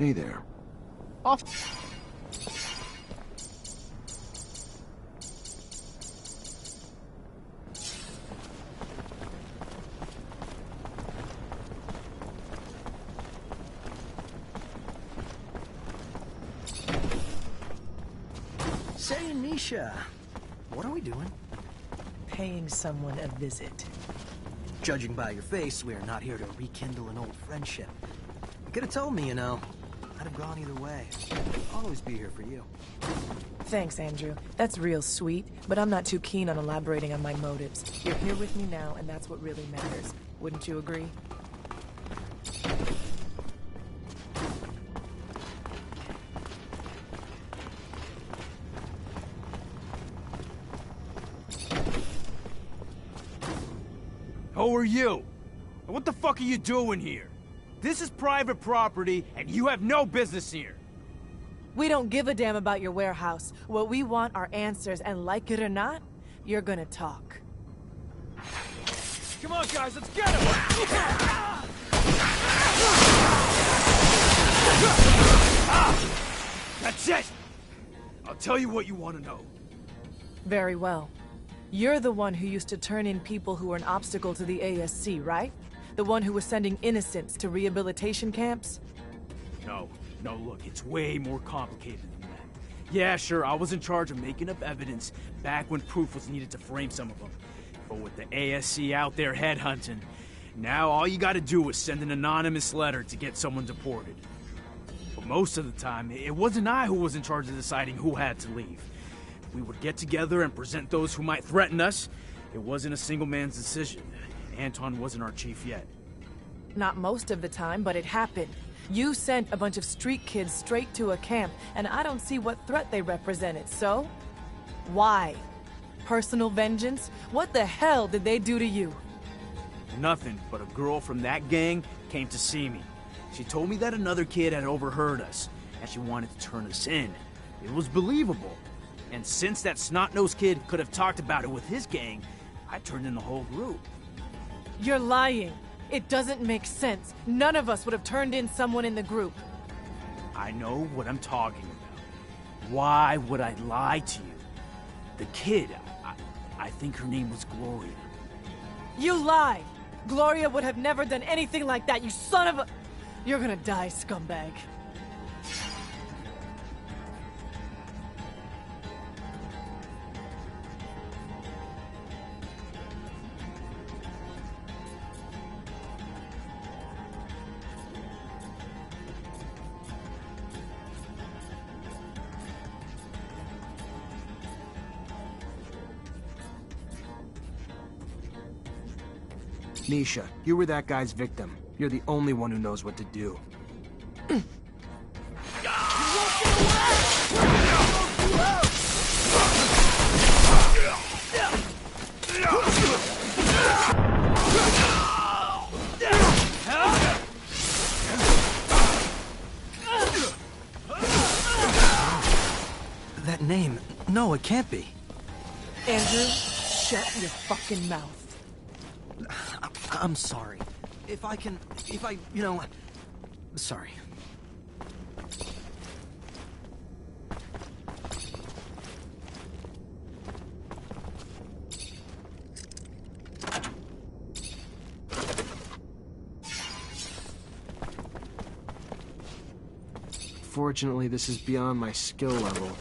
Hey there. Off. Say, Nisha, what are we doing? Paying someone a visit. Judging by your face, we are not here to rekindle an old friendship. You could have told me, you know. I'd have gone either way. I'll always be here for you. Thanks, Andrew. That's real sweet, but I'm not too keen on elaborating on my motives. You're here with me now, and that's what really matters. Wouldn't you agree? Who are you? And what the fuck are you doing here? This is private property, and you have no business here. We don't give a damn about your warehouse. What we want are answers, and like it or not, you're gonna talk. Come on, guys, let's get him! That's it! I'll tell you what you want to know. Very well. You're the one who used to turn in people who were an obstacle to the ASC, right? The one who was sending innocents to rehabilitation camps? No, look, it's way more complicated than that. Yeah, sure, I was in charge of making up evidence back when proof was needed to frame some of them. But with the ASC out there headhunting, now all you gotta do is send an anonymous letter to get someone deported. But most of the time, it wasn't I who was in charge of deciding who had to leave. We would get together and present those who might threaten us. It wasn't a single man's decision. Anton wasn't our chief yet. Not most of the time, but it happened. You sent a bunch of street kids straight to a camp, and I don't see what threat they represented, so? Why? Personal vengeance? What the hell did they do to you? Nothing, but a girl from that gang came to see me. She told me that another kid had overheard us, and she wanted to turn us in. It was believable. And since that snot-nosed kid could have talked about it with his gang, I turned in the whole group. You're lying. It doesn't make sense. None of us would have turned in someone in the group. I know what I'm talking about. Why would I lie to you? The kid, I think her name was Gloria. You lied! Gloria would have never done anything like that, you son of a... You're gonna die, scumbag. Nisha, you were that guy's victim. You're the only one who knows what to do. That name... No, it can't be. Andrew, shut your fucking mouth. I'm sorry. Sorry. Fortunately, this is beyond my skill level.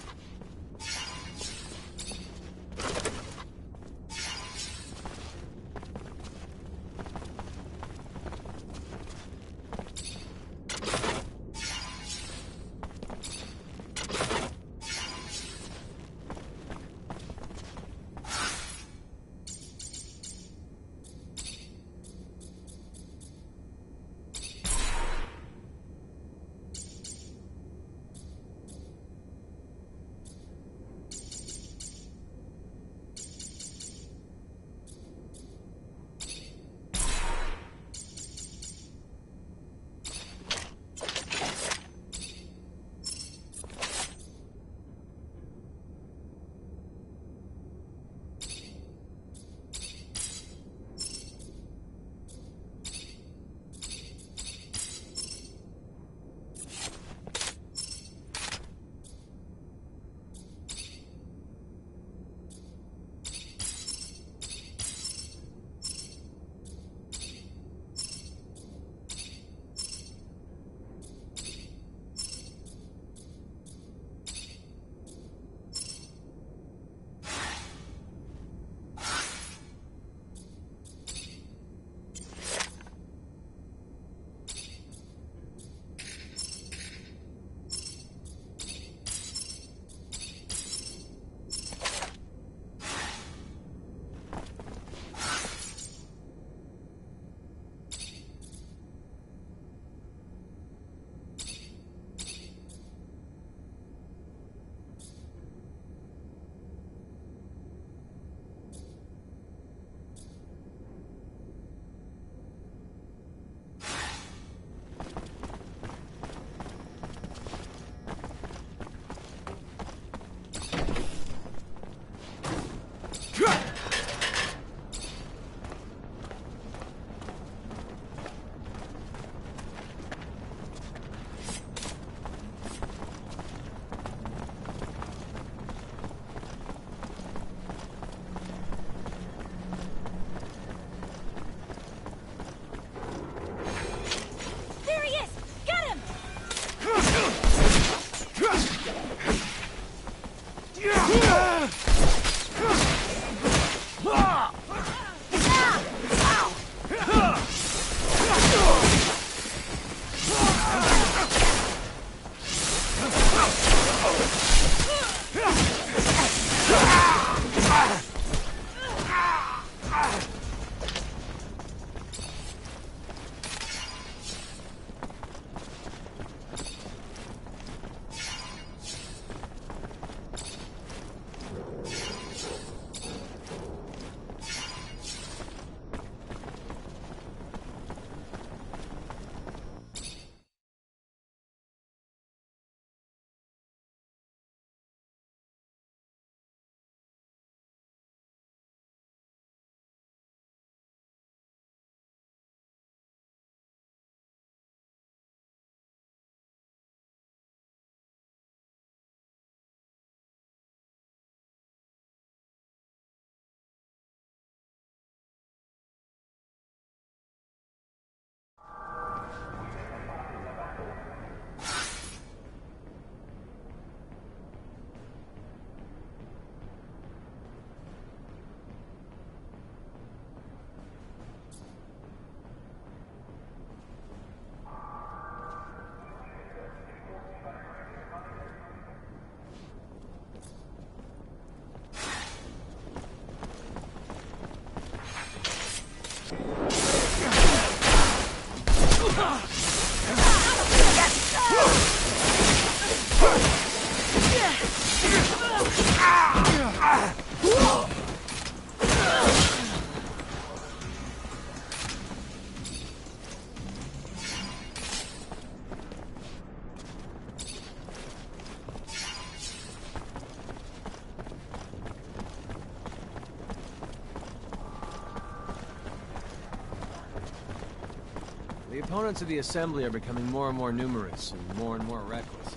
opponents of the Assembly are becoming more and more numerous and more reckless.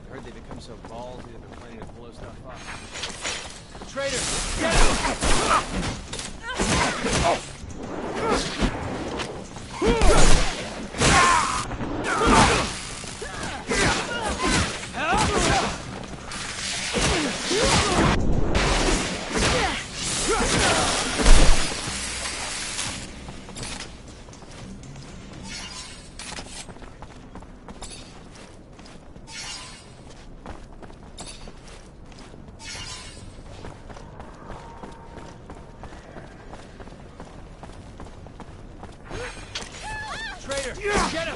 I heard they become so ballsy that they're planning to blow stuff up. Traitor! Get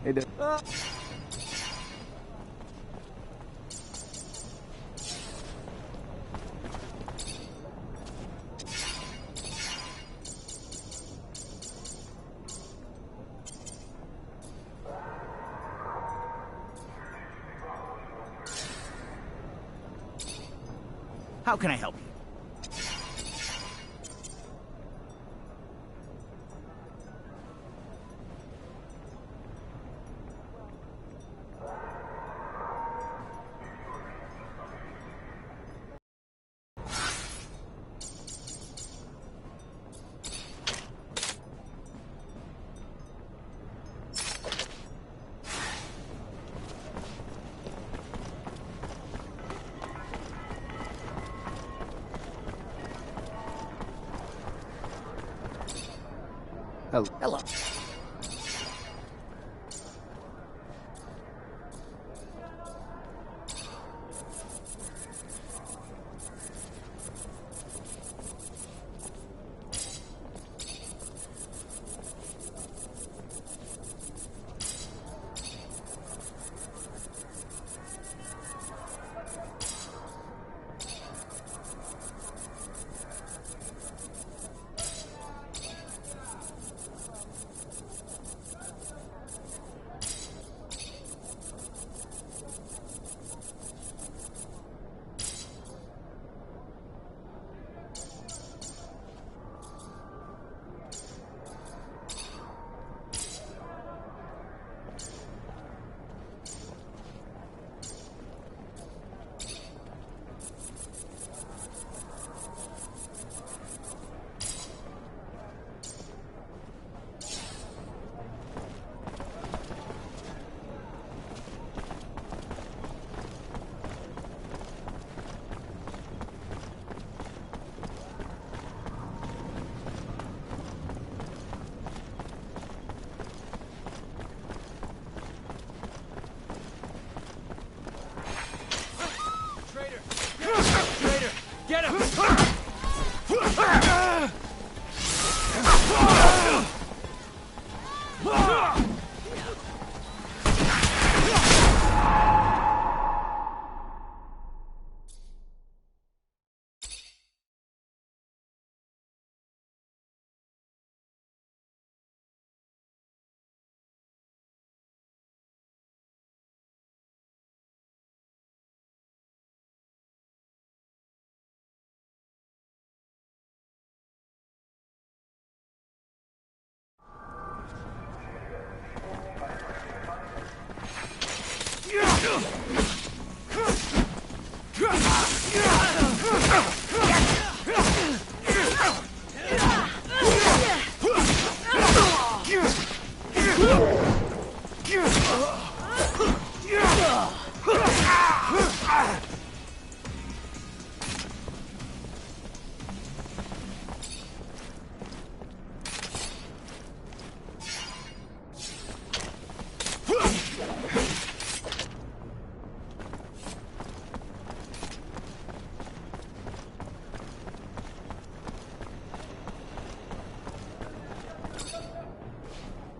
Hey there. How can I help you? Hello.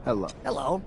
Hello. Hello.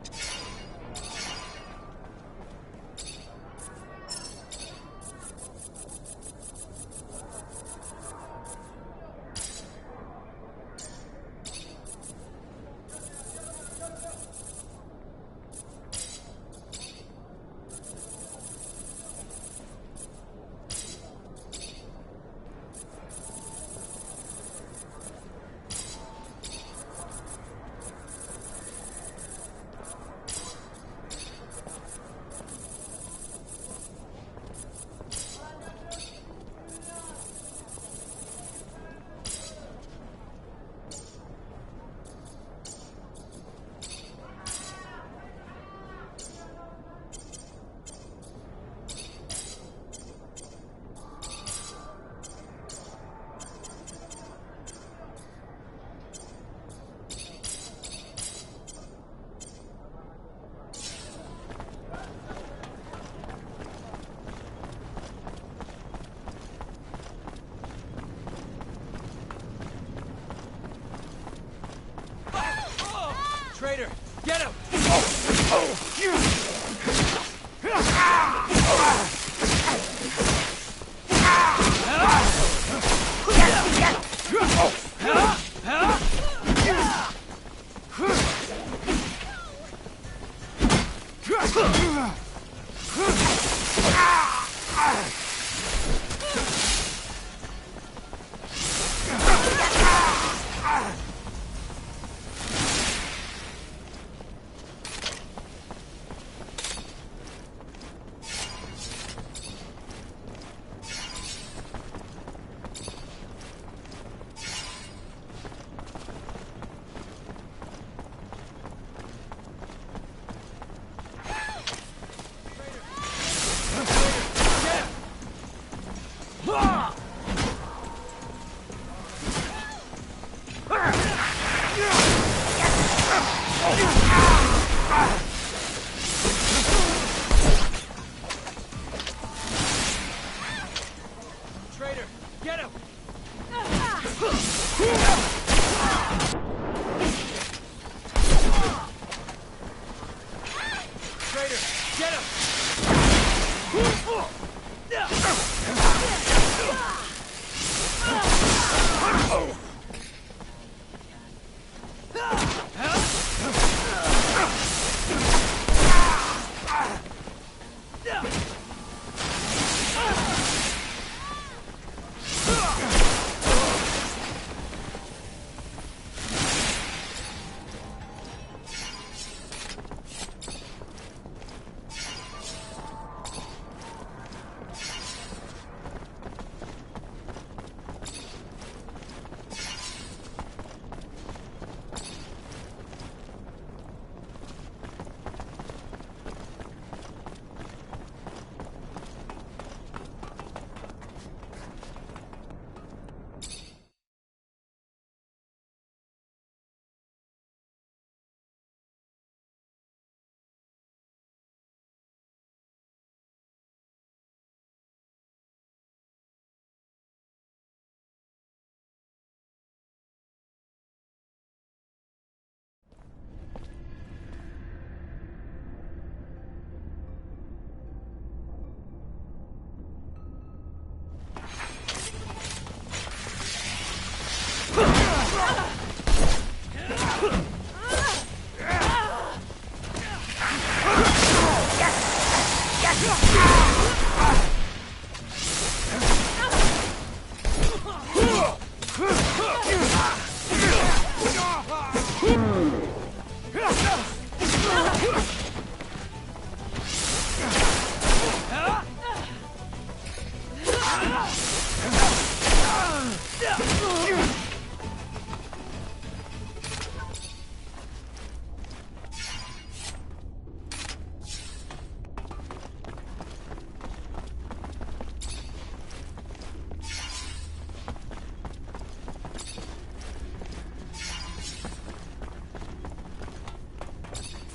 Traitor, get him!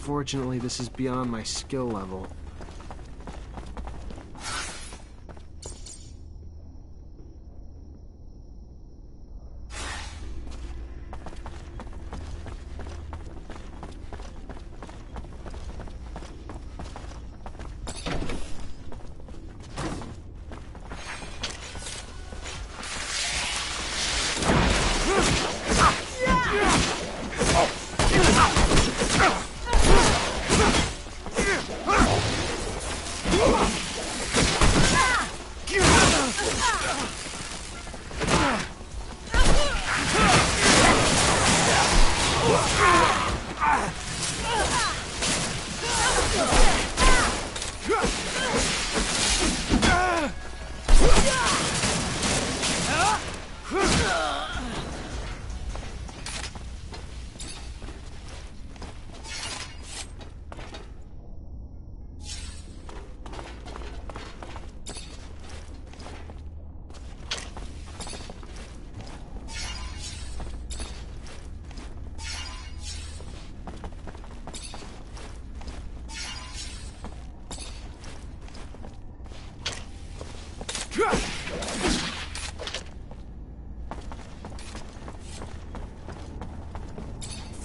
Fortunately, this is beyond my skill level.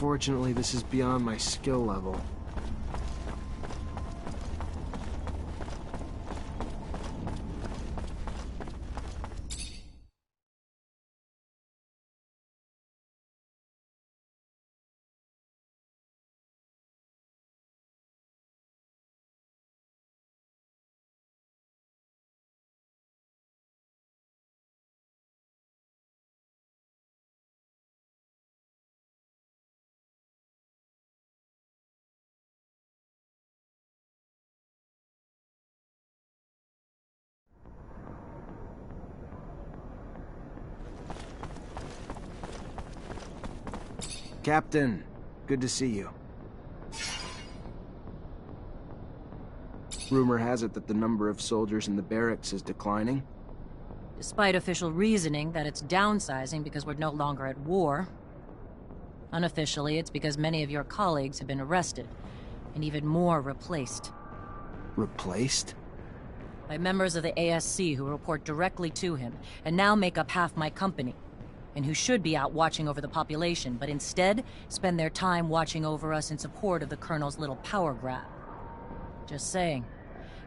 Fortunately, this is beyond my skill level. Captain, good to see you. Rumor has it that the number of soldiers in the barracks is declining. Despite official reasoning that it's downsizing because we're no longer at war. Unofficially, it's because many of your colleagues have been arrested, and even more replaced. Replaced? By members of the ASC who report directly to him, and now make up half my company, and who should be out watching over the population, but instead spend their time watching over us in support of the Colonel's little power grab. Just saying.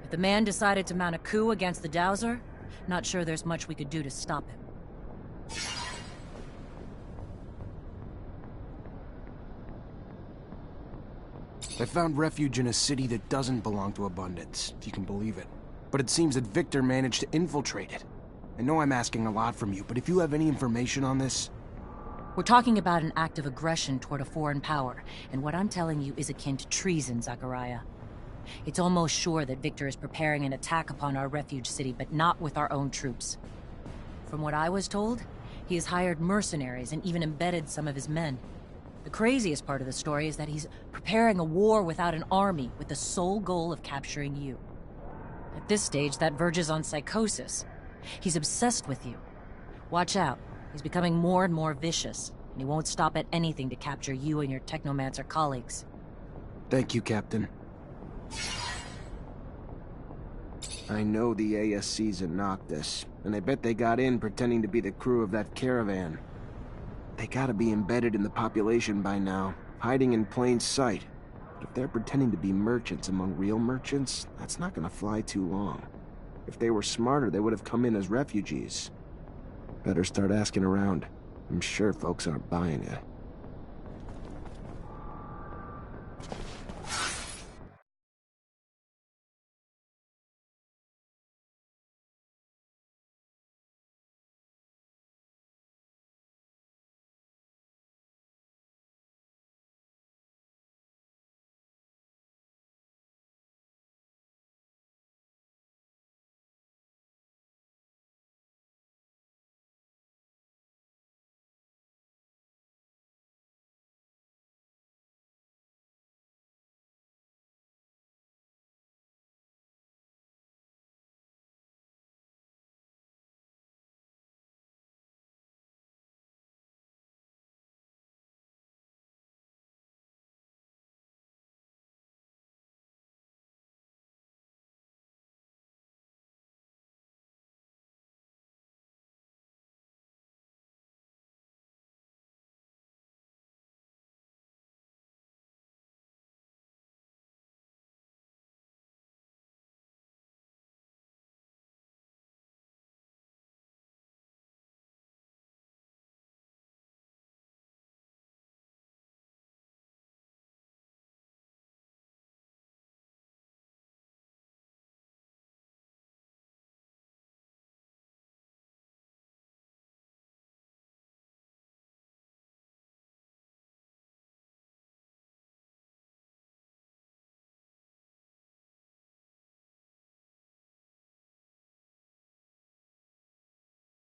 If the man decided to mount a coup against the Dowser, not sure there's much we could do to stop him. I found refuge in a city that doesn't belong to Abundance, if you can believe it. But it seems that Victor managed to infiltrate it. I know I'm asking a lot from you, but if you have any information on this... We're talking about an act of aggression toward a foreign power, and what I'm telling you is akin to treason, Zachariah. It's almost sure that Victor is preparing an attack upon our refuge city, but not with our own troops. From what I was told, he has hired mercenaries and even embedded some of his men. The craziest part of the story is that he's preparing a war without an army, with the sole goal of capturing you. At this stage, that verges on psychosis. He's obsessed with you. Watch out. He's becoming more and more vicious, and he won't stop at anything to capture you and your Technomancer colleagues. Thank you, Captain. I know the ASC's in Noctis, and I bet they got in pretending to be the crew of that caravan. They gotta be embedded in the population by now, hiding in plain sight. But if they're pretending to be merchants among real merchants, that's not gonna fly too long. If they were smarter, they would have come in as refugees. Better start asking around. I'm sure folks aren't buying it.